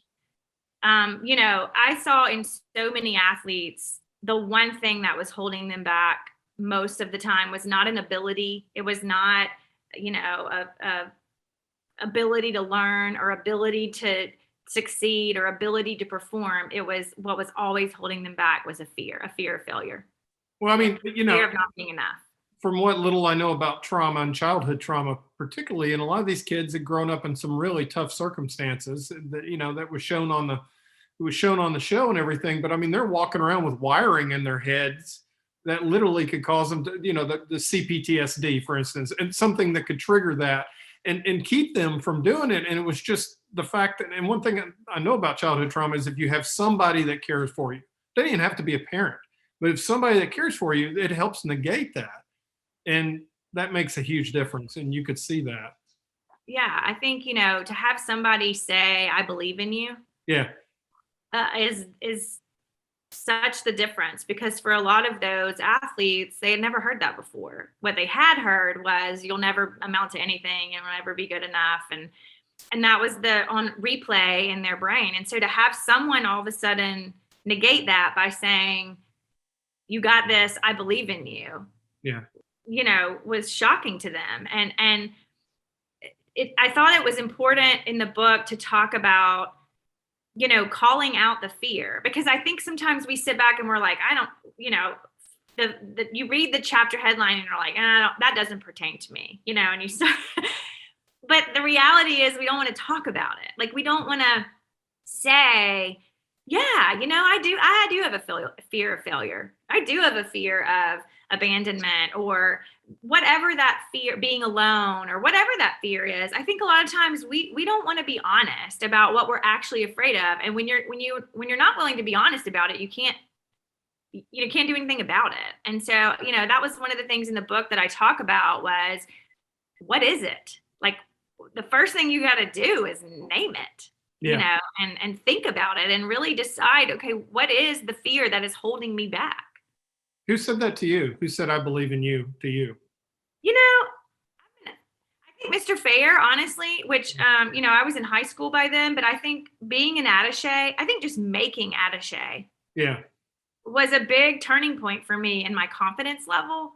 I saw in so many athletes, the one thing that was holding them back most of the time was not an ability. It was not, a ability to learn or ability to succeed or ability to perform. It was what was always holding them back was a fear of failure. Well, I mean, fear of not being enough. From what little I know about trauma and childhood trauma, particularly, and a lot of these kids had grown up in some really tough circumstances that, that was shown on it was shown on the show and everything. But I mean, they're walking around with wiring in their heads that literally could cause them to, the CPTSD, for instance, and something that could trigger that and keep them from doing it. And it was just the fact that, and one thing I know about childhood trauma is if you have somebody that cares for you, they don't even have to be a parent, but if somebody that cares for you, it helps negate that. And that makes a huge difference. And you could see that. Yeah. I think, to have somebody say, I believe in you. Yeah. Is such the difference, because for a lot of those athletes, they had never heard that before. What they had heard was, you'll never amount to anything, you'll never be good enough. And that was on replay in their brain. And so to have someone all of a sudden negate that by saying, you got this, I believe in you. Yeah. Was shocking to them. And I thought it was important in the book to talk about, calling out the fear, because I think sometimes we sit back and we're like, I don't, you read the chapter headline and you're like, that doesn't pertain to me, and you start, but the reality is we don't want to talk about it. Like, we don't want to say, yeah, I do have a fear of failure. I do have a fear of abandonment, or whatever that fear, being alone, or whatever that fear is. I think a lot of times we don't want to be honest about what we're actually afraid of. And when you're not willing to be honest about it, you can't do anything about it. And so, that was one of the things in the book that I talk about was, what is it? Like, the first thing you got to do is name it. Yeah. And think about it and really decide, okay, what is the fear that is holding me back? Who said that to you? Who said, I believe in you to you? I think Mr. Fair, honestly, which, I was in high school by then, but I think being an attaché, I think just making attaché was a big turning point for me in my confidence level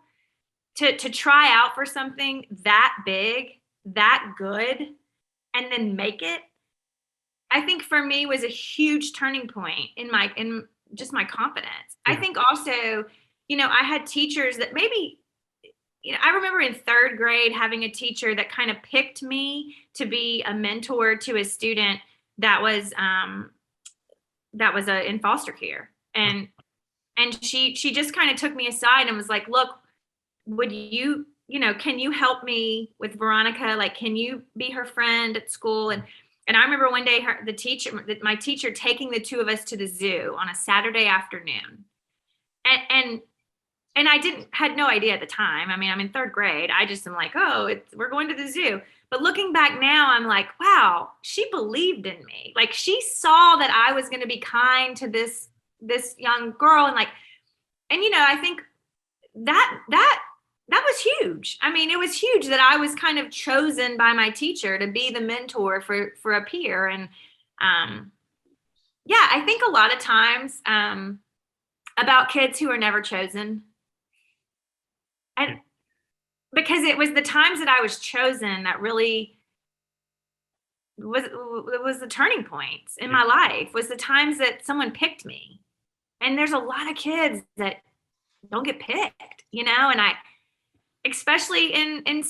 to try out for something that big, that good, and then make it. I think for me was a huge turning point in just my confidence. Yeah. I think also, I had teachers that maybe, I remember in third grade having a teacher that kind of picked me to be a mentor to a student that was in foster care. And she just kind of took me aside and was like, look, would you, can you help me with Veronica? Like, can you be her friend at school? And I remember one day my teacher taking the two of us to the zoo on a Saturday afternoon. And I had no idea at the time. I mean, I'm in third grade. I just am like, we're going to the zoo. But looking back now, I'm like, wow, she believed in me. Like, she saw that I was going to be kind to this young girl. And I think that was huge. I mean, it was huge that I was kind of chosen by my teacher to be the mentor for a peer. And I think a lot of times about kids who are never chosen. And because it was the times that I was chosen that really was the turning points in my life, was the times that someone picked me. And there's a lot of kids that don't get picked, and especially in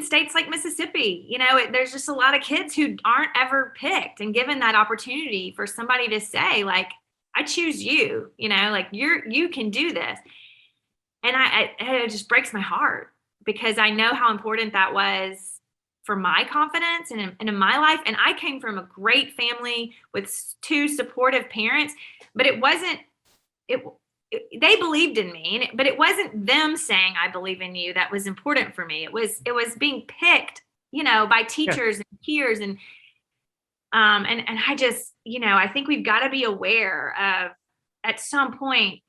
states like Mississippi, there's just a lot of kids who aren't ever picked and given that opportunity for somebody to say, like, I choose you, like you can do this. And it just breaks my heart, because I know how important that was for my confidence and in my life. And I came from a great family with two supportive parents, but they believed in me, but it wasn't them saying, I believe in you, that was important for me. It was being picked, by teachers and peers. And I just, I think we've got to be aware of, at some point,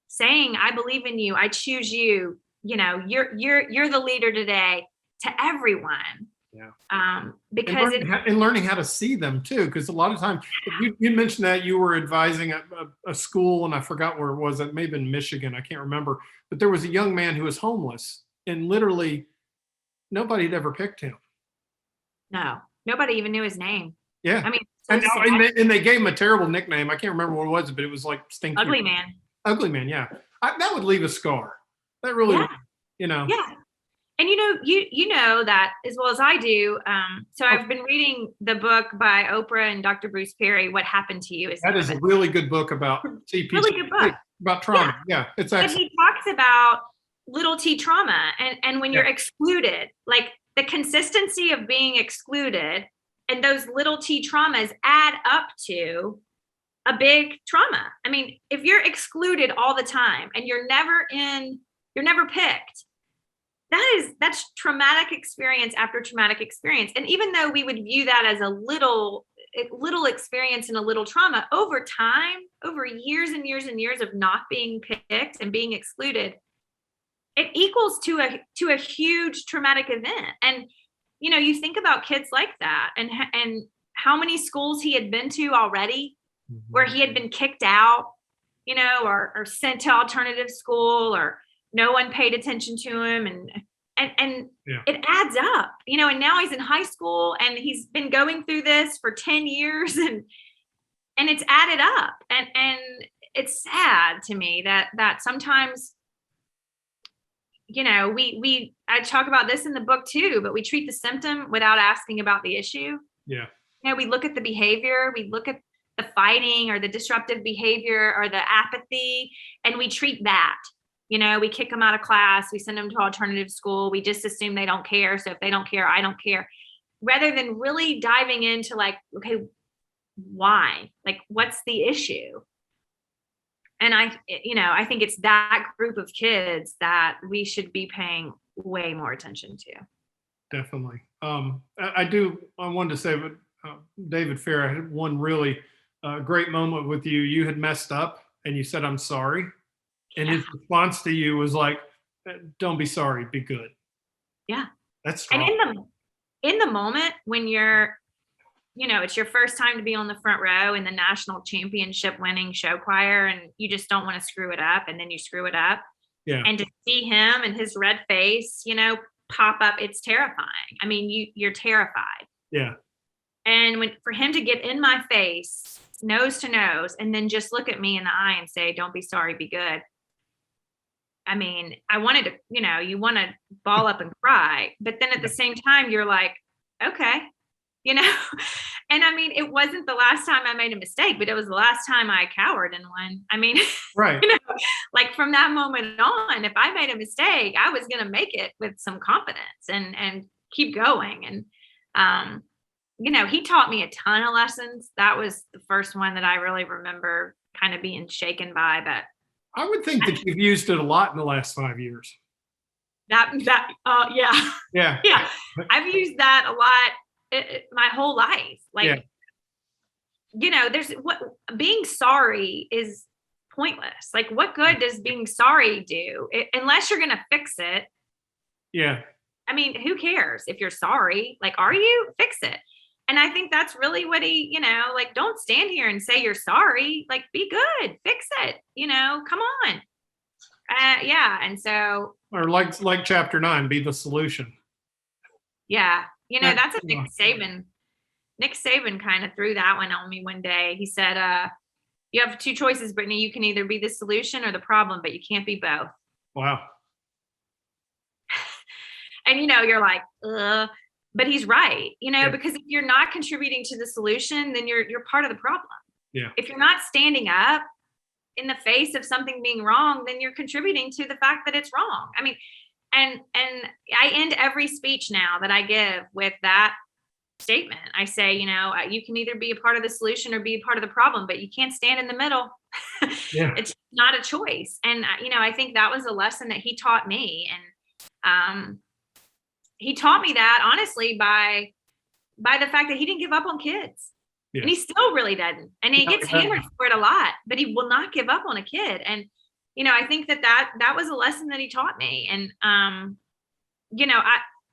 saying, I believe in you, I choose you, you're the leader today, to everyone. Yeah. Because and learning how to see them too, because a lot of times you mentioned that you were advising a school, and I forgot where it was. It may have been Michigan, I can't remember, but there was a young man who was homeless, and literally nobody had ever picked him. No, nobody even knew his name. Yeah, I mean, and they gave him a terrible nickname. I can't remember what it was, but it was like Stinky Ugly Man. Ugly Man, yeah. That would leave a scar. That really, Yeah. And you know that as well as I do. So I've been reading the book by Oprah and Dr. Bruce Perry, What Happened to You. That is a really good book about CPT, really good book about trauma. Yeah, it's excellent. But he talks about little t trauma and when you're excluded, like the consistency of being excluded and those little t traumas add up to a big trauma. I mean, if you're excluded all the time and you're never picked, that's traumatic experience after traumatic experience. And even though we would view that as a little experience and a little trauma, over time, over years and years and years of not being picked and being excluded, it equals to a huge traumatic event. And you think about kids like that and how many schools he had been to already where he had been kicked out, or sent to alternative school, or no one paid attention to him, and it adds up, and now he's in high school and he's been going through this for 10 years and it's added up. And it's sad to me that sometimes, I talk about this in the book too, but we treat the symptom without asking about the issue. Yeah. We look at the behavior, we look at the fighting or the disruptive behavior or the apathy, and we treat that. We kick them out of class, we send them to alternative school, we just assume they don't care. So if they don't care, I don't care. Rather than really diving into like, okay, why? Like, what's the issue? And I think it's that group of kids that we should be paying way more attention to. Definitely. I wanted to say, but David Fair, I had one really great moment with you. You had messed up and you said, "I'm sorry." And his response to you was like, "Don't be sorry, be good." Yeah. That's strong. And in the moment when you're, it's your first time to be on the front row in the national championship winning show choir, and you just don't want to screw it up, and then you screw it up. Yeah. And to see him and his red face, pop up, it's terrifying. I mean, you're terrified. Yeah. And for him to get in my face, nose to nose, and then just look at me in the eye and say, "Don't be sorry, be good." I mean, I wanted to, you want to ball up and cry, but then at the same time, you're like, okay, and I mean, it wasn't the last time I made a mistake, but it was the last time I cowered in one. I mean, right. Like from that moment on, if I made a mistake, I was going to make it with some confidence and keep going. And, he taught me a ton of lessons. That was the first one that I really remember kind of being shaken by, but I would think that you've used it a lot in the last 5 years. Yeah. Yeah. I've used that a lot my whole life. Like, there's being sorry is pointless. Like, what good does being sorry do unless you're going to fix it? Yeah. I mean, who cares if you're sorry? Like, are you? Fix it. And I think that's really what he, like, don't stand here and say you're sorry. Like, be good, fix it, come on. Yeah. And so. Or like chapter 9, be the solution. Yeah. That's a Nick Saban. Nick Saban kind of threw that one on me one day. He said, you have two choices, Brittany. You can either be the solution or the problem, but you can't be both. Wow. And, you're like, but he's right, because if you're not contributing to the solution, then you're part of the problem. Yeah. If you're not standing up in the face of something being wrong, then you're contributing to the fact that it's wrong. I mean, and I end every speech now that I give with that statement. I say, you can either be a part of the solution or be a part of the problem, but you can't stand in the middle. Yeah. It's not a choice. And, I think that was a lesson that he taught me. And, he taught me that honestly by the fact that he didn't give up on kids. Yeah. And he still really doesn't. And he gets hammered for it a lot, but he will not give up on a kid. And, I think that was a lesson that he taught me. And,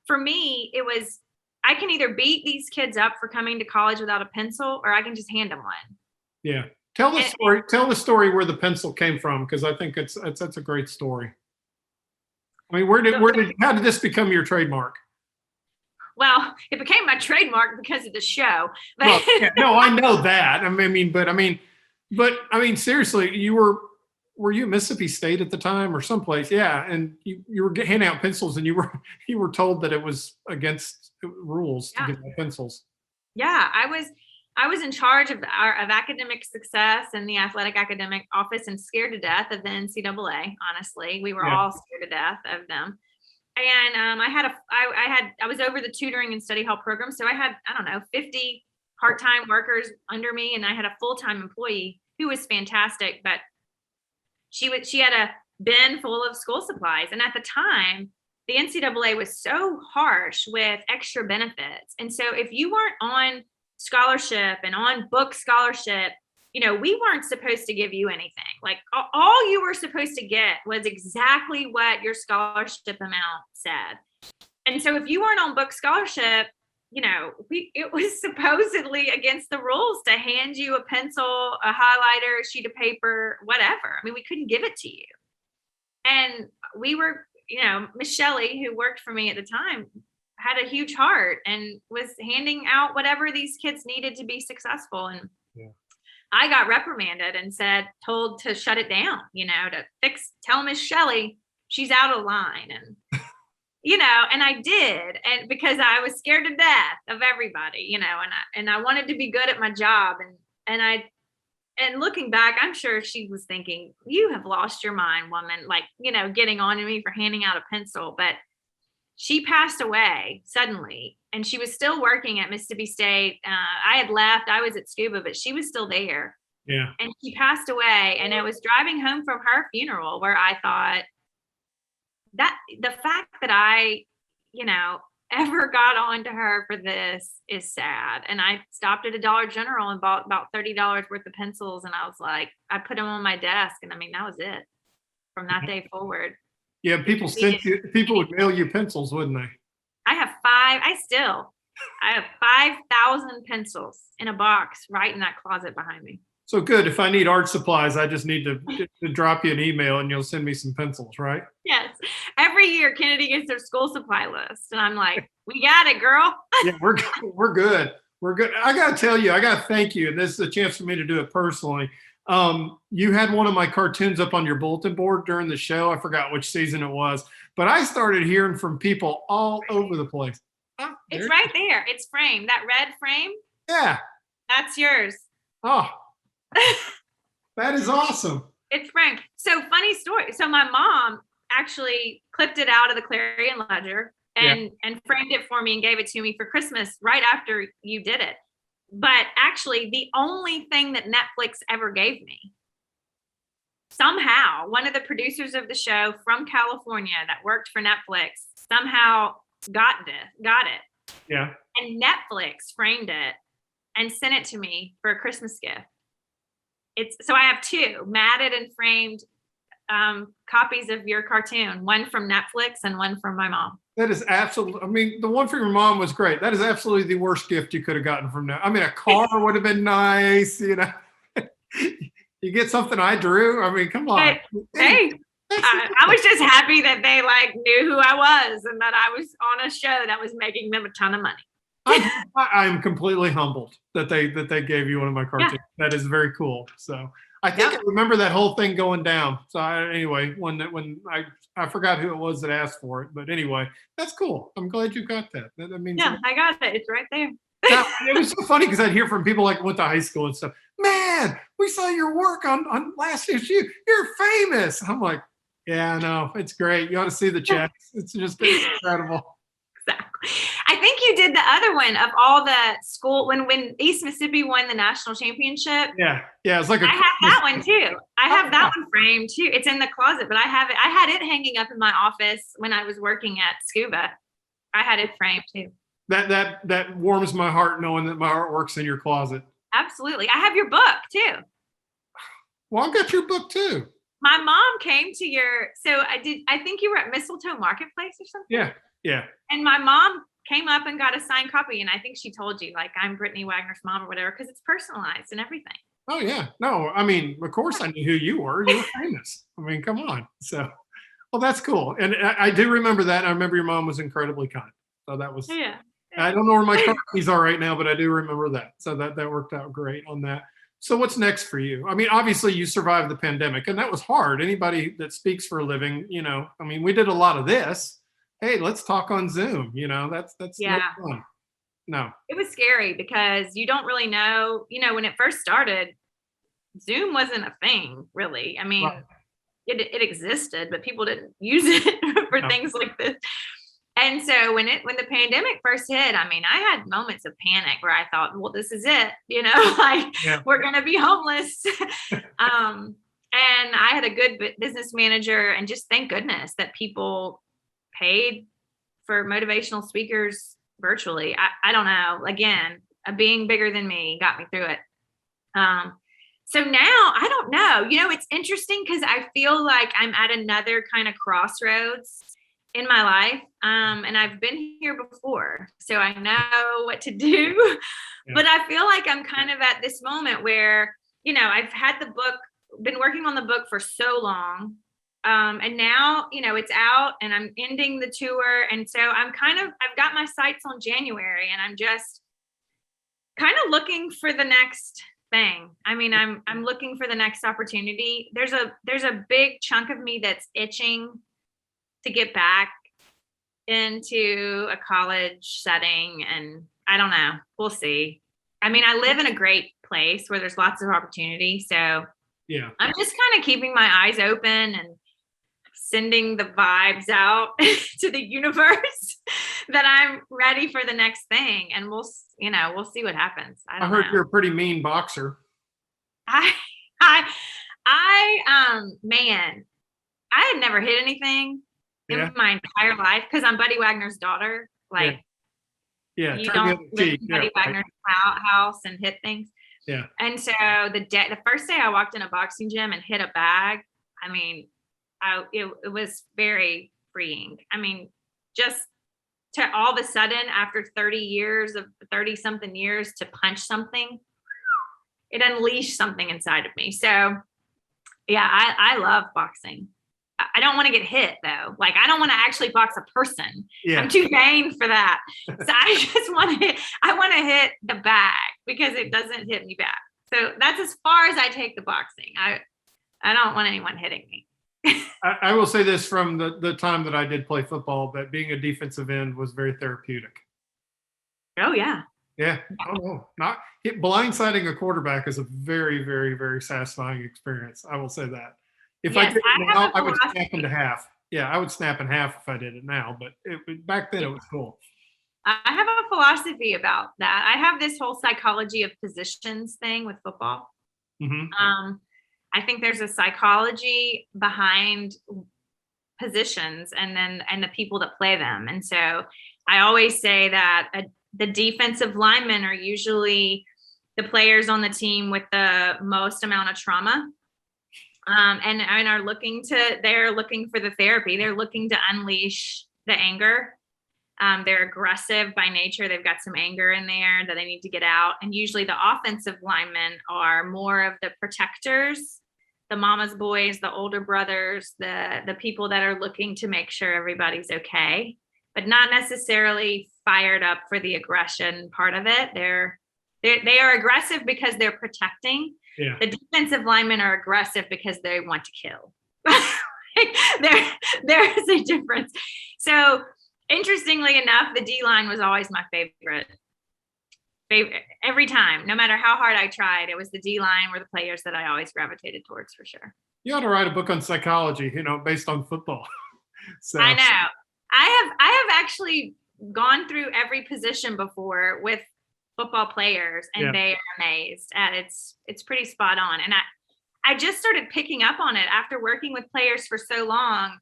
for me, it was, I can either beat these kids up for coming to college without a pencil, or I can just hand them one. Yeah. Tell the story where the pencil came from. Cause I think that's a great story. I mean, how did this become your trademark? Well, it became my trademark because of the show. But well, yeah, no, I know that. I mean, seriously, you were were you at Mississippi State at the time or someplace? Yeah, and you were handing out pencils, and you were told that it was against rules to Yeah. give out pencils. Yeah, I was in charge of academic success in the athletic academic office, and scared to death of the NCAA. Honestly, we were Yeah. all scared to death of them. And I was over the tutoring and study hall program, so I had, I don't know, 50 part-time workers under me, and I had a full-time employee who was fantastic, but she had a bin full of school supplies, and at the time the NCAA was so harsh with extra benefits, and so if you weren't on scholarship and on book scholarship, we weren't supposed to give you anything. Like all you were supposed to get was exactly what your scholarship amount said. And so if you weren't on book scholarship, it was supposedly against the rules to hand you a pencil, a highlighter, a sheet of paper, whatever. I mean, we couldn't give it to you. And we were, Miss Shelley, who worked for me at the time, had a huge heart and was handing out whatever these kids needed to be successful. And I got reprimanded and told to shut it down, to tell Miss Shelley she's out of line. And, and I did. And because I was scared to death of everybody, and I wanted to be good at my job. And looking back, I'm sure she was thinking, you have lost your mind, woman, like, getting on to me for handing out a pencil. But she passed away suddenly, and she was still working at Mississippi State. I had left, I was at Scuba, but she was still there. Yeah. And she passed away, and I was driving home from her funeral where I thought that the fact that I, ever got on to her for this is sad. And I stopped at a Dollar General and bought about $30 worth of pencils. And I was like, I put them on my desk. And I mean, that was it from that day forward. Yeah, people would mail you pencils, wouldn't they? I have 5,000 pencils in a box right in that closet behind me. So good. If I need art supplies, I just need to drop you an email and you'll send me some pencils, right? Yes. Every year Kennedy gets their school supply list, and I'm like, we got it, girl. Yeah, we're good. We're good. I got to tell you, I got to thank you. And this is a chance for me to do it personally. You had one of my cartoons up on your bulletin board during the show. I forgot which season it was, but I started hearing from people all over the place. Oh, it's right there. It's framed. That red frame. Yeah. That's yours. Oh, that is awesome. It's framed. So funny story. So my mom actually clipped it out of the Clarion Ledger and framed it for me and gave it to me for Christmas right after you did it. But actually, the only thing that Netflix ever gave me, somehow, one of the producers of the show from California that worked for Netflix somehow got it. Yeah. And Netflix framed it and sent it to me for a Christmas gift. So I have two matted and framed copies of your cartoon, one from Netflix and one from my mom. That is absolutely, I mean, the one from your mom was great. That is absolutely the worst gift you could have gotten from that. I mean, a car would have been nice, You get something I drew. I mean, come on. Hey, I was just happy that they knew who I was and that I was on a show that was making them a ton of money. I'm completely humbled that they gave you one of my cartoons. Yeah. That is very cool. So I think I remember that whole thing going down. So anyway, when I forgot who it was that asked for it, but anyway, that's cool. I'm glad you got that. That means I got it. It's right there. Now, it was so funny because I'd hear from people went to high school and stuff. Man, we saw your work on last issue. You're famous. I'm like, yeah, I know. It's great. You ought to see the checks. It's incredible. Exactly. I think you did the other one of all the school when East Mississippi won the national championship. Yeah. It's like I have that one too. I have that one framed too. It's in the closet, but I have it. I had it hanging up in my office when I was working at Scuba. I had it framed too. That warms my heart knowing that my artwork's in your closet. Absolutely. I have your book too. Well, I've got your book too. My mom came to I think you were at Mistletoe Marketplace or something. Yeah. And my mom came up and got a signed copy. And I think she told you, I'm Brittany Wagner's mom or whatever, because it's personalized and everything. Oh, yeah. No, I mean, of course I knew who you were. You were famous. I mean, come on. So, well, that's cool. And I do remember that. I remember your mom was incredibly kind. So that was, I don't know where my car keys are right now, but I do remember that. So that worked out great on that. So what's next for you? I mean, obviously you survived the pandemic, and that was hard. Anybody that speaks for a living, I mean, we did a lot of this. Hey, let's talk on Zoom. That's no Yeah. fun. No. It was scary because you don't really know, when it first started, Zoom wasn't a thing, really. I mean, Right. it existed, but people didn't use it for No. things like this. And so when the pandemic first hit, I mean, I had moments of panic where I thought, well, this is it, like Yeah. we're going to be homeless. And I had a good business manager, and just thank goodness that people paid for motivational speakers virtually. I don't know. Again, a being bigger than me got me through it. So now I don't know, it's interesting because I feel like I'm at another kind of crossroads in my life. And I've been here before, so I know what to do, Yeah. but I feel like I'm kind of at this moment where, I've had the book, been working on the book for so long. And now, it's out and I'm ending the tour. And so I've got my sights on January, and I'm just kind of looking for the next thing. I mean, I'm looking for the next opportunity. There's a big chunk of me that's itching to get back into a college setting, and I don't know. We'll see. I mean, I live in a great place where there's lots of opportunity. So Yeah. I'm just kind of keeping my eyes open and sending the vibes out to the universe that I'm ready for the next thing. And we'll see what happens. I don't heard know. you're a pretty mean boxer. Man, I had never hit anything in my entire life because I'm Buddy Wagner's daughter. Like, Yeah. you Turn the don't other live cheek. in Buddy Wagner's house and hit things. Yeah. And so the first day I walked in a boxing gym and hit a bag, I mean, it was very freeing. I mean, just to all of a sudden, after 30 something years, to punch something, it unleashed something inside of me. So yeah, I love boxing. I don't want to get hit though. Like, I don't want to actually box a person. Yeah. I'm too vain for that. So I just want to hit the bag because it doesn't hit me back. So that's as far as I take the boxing. I don't want anyone hitting me. I will say this from the time that I did play football, that being a defensive end was very therapeutic. Oh yeah. Yeah. Oh, not blindsiding a quarterback is a very, very, very satisfying experience. I will say that. If I Yes, did it now, I would snap philosophy. into half. Yeah, I would snap in half if I did it now, but back then it was cool. I have a philosophy about that. I have this whole psychology of positions thing with football. Mm-hmm. I think there's a psychology behind positions and the people that play them. And so I always say that the defensive linemen are usually the players on the team with the most amount of trauma. And are they're looking for the therapy. They're looking to unleash the anger. They're aggressive by nature. They've got some anger in there that they need to get out. And usually the offensive linemen are more of the protectors, the mama's boys, the older brothers, the people that are looking to make sure everybody's okay, but not necessarily fired up for the aggression part of it. They are aggressive because they're protecting. Yeah. The defensive linemen are aggressive because they want to kill. There is a difference. So interestingly enough, the D line was always my favorite. Every time, no matter how hard I tried, it was the D line were the players that I always gravitated towards for sure. You ought to write a book on psychology, based on football. So I know. I have actually gone through every position before with football players, and they are amazed at it's pretty spot on. And I just started picking up on it after working with players for so long.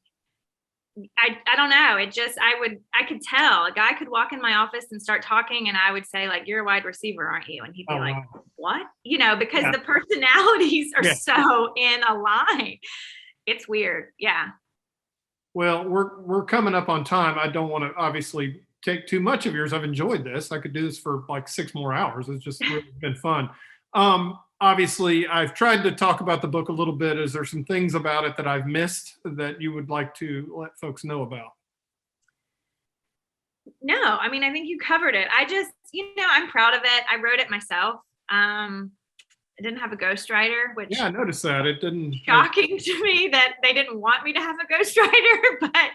I don't know. I could tell a guy could walk in my office and start talking, and I would say, like, "You're a wide receiver, aren't you?" And he'd be like, wow. "What?" Because the personalities are so in a line. It's weird. Yeah. Well, we're coming up on time. I don't want to obviously take too much of yours. I've enjoyed this. I could do this for like 6 more hours. It's just really been fun. Obviously, I've tried to talk about the book a little bit. Is there some things about it that I've missed that you would like to let folks know about? No, I mean, I think you covered it. I just, I'm proud of it. I wrote it myself. It didn't have a ghostwriter, which Yeah, I noticed that. It didn't. shocking to me that they didn't want me to have a ghostwriter, but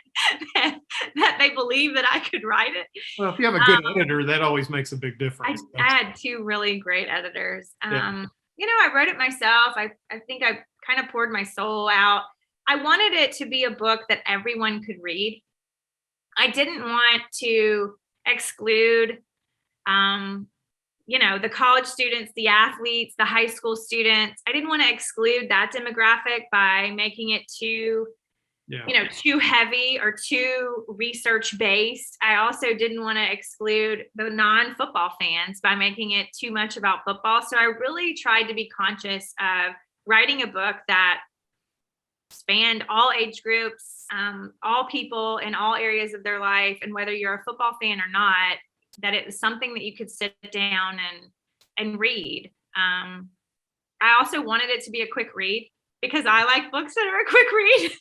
that they believe that I could write it. Well, if you have a good editor, that always makes a big difference. I had two really great editors. Yeah. I wrote it myself. I think I kind of poured my soul out. I wanted it to be a book that everyone could read. I didn't want to exclude, the college students, the athletes, the high school students. I didn't want to exclude that demographic by making it too heavy or too research based. I also didn't want to exclude the non-football fans by making it too much about football. So I really tried to be conscious of writing a book that spanned all age groups, all people in all areas of their life. And whether you're a football fan or not, that it was something that you could sit down and read. I also wanted it to be a quick read because I like books that are a quick read.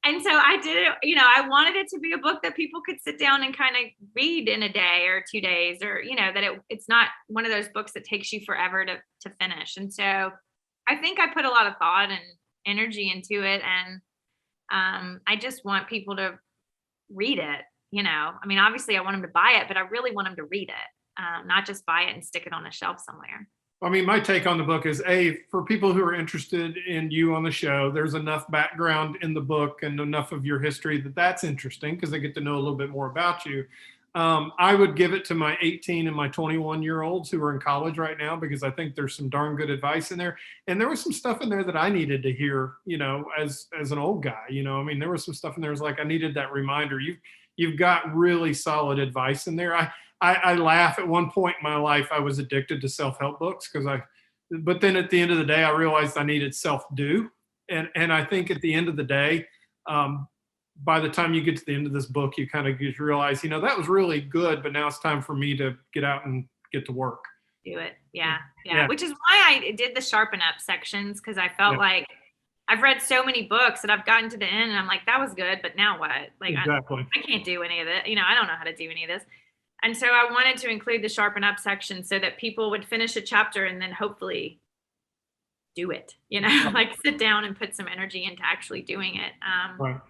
And so I did it, I wanted it to be a book that people could sit down and kind of read in a day or 2 days, or, that it's not one of those books that takes you forever to finish. And so I think I put a lot of thought and energy into it. And I just want people to read it. Obviously I want them to buy it, but I really want them to read it, not just buy it and stick it on a shelf somewhere. My take on the book is, for people who are interested in you on the show, there's enough background in the book and enough of your history that's interesting because they get to know a little bit more about you. I would give it to my 18 and my 21-year-olds who are in college right now, because I think there's some darn good advice in there. And there was some stuff in there that I needed to hear, as an old guy, there was some stuff in there was like, I needed that reminder. You've got really solid advice in there. I laugh. At one point in my life, I was addicted to self-help books but then at the end of the day, I realized I needed self-do. And I think at the end of the day, by the time you get to the end of this book, you kind of just realize, that was really good, but now it's time for me to get out and get to work. Do it. Yeah. Which is why I did the sharpen up sections, because I felt like I've read so many books that I've gotten to the end and I'm like, that was good, but now what? Like, exactly. I can't do any of it. I don't know how to do any of this. And so I wanted to include the sharpen up section so that people would finish a chapter and then hopefully do it, like sit down and put some energy into actually doing it. Right.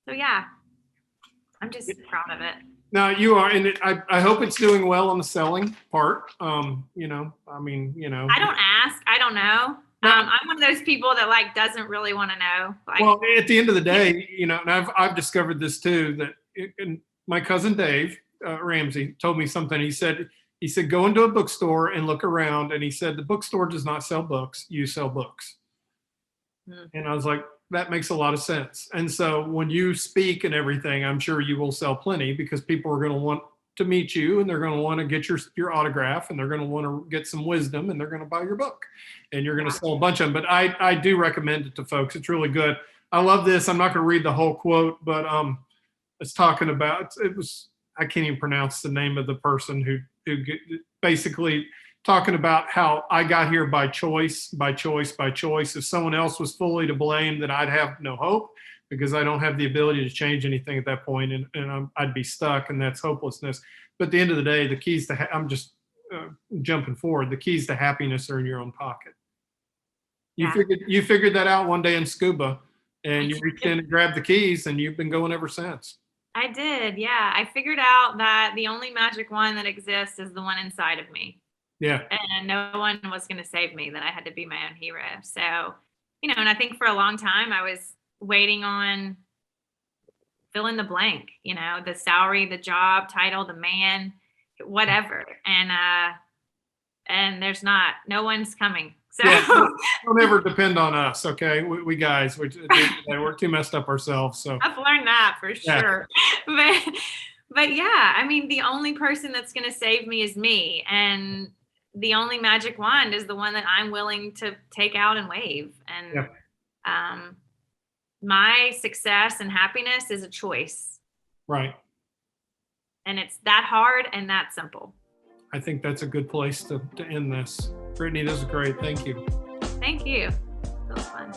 So yeah, I'm just proud of it. No, you are, and I hope it's doing well on the selling part. I don't ask. I don't know. I'm one of those people that doesn't really want to know. Well, at the end of the day, and I've discovered this too, that my cousin Dave Ramsey told me something. He said, go into a bookstore and look around. And he said, the bookstore does not sell books. You sell books. And I was like, that makes a lot of sense. And so when you speak and everything, I'm sure you will sell plenty, because people are going to want to meet you, and they're going to want to get your autograph, and they're going to want to get some wisdom, and they're going to buy your book, and you're going to sell a bunch of them. But I do recommend it to folks. It's really good. I love this. I'm not going to read the whole quote, but it's talking about, I can't even pronounce the name of the person who basically talking about how I got here by choice. If someone else was fully to blame, then I'd have no hope, because I don't have the ability to change anything at that point, and I'd be stuck, and that's hopelessness. But at the end of the day, the keys to I'm just jumping forward. The keys to happiness are in your own pocket. You figured that out one day in scuba, and you reached in and grabbed the keys, and you've been going ever since. I did, yeah. I figured out that the only magic wand that exists is the one inside of me. Yeah. And no one was going to save me, that I had to be my own hero. So, and I think for a long time I was waiting on fill in the blank, the salary, the job title, the man, whatever. And there's no one's coming. So don't ever depend on us. Okay. We guys, we're too messed up ourselves. So I've learned that for sure. But yeah, the only person that's going to save me is me. And the only magic wand is the one that I'm willing to take out and wave. And my success and happiness is a choice. Right. And it's that hard and that simple. I think that's a good place to end this. Brittany, this is great. Thank you. Thank you. That was fun.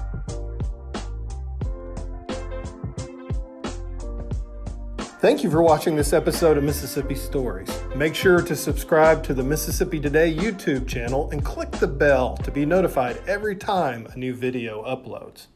Thank you for watching this episode of Mississippi Stories. Make sure to subscribe to the Mississippi Today YouTube channel and click the bell to be notified every time a new video uploads.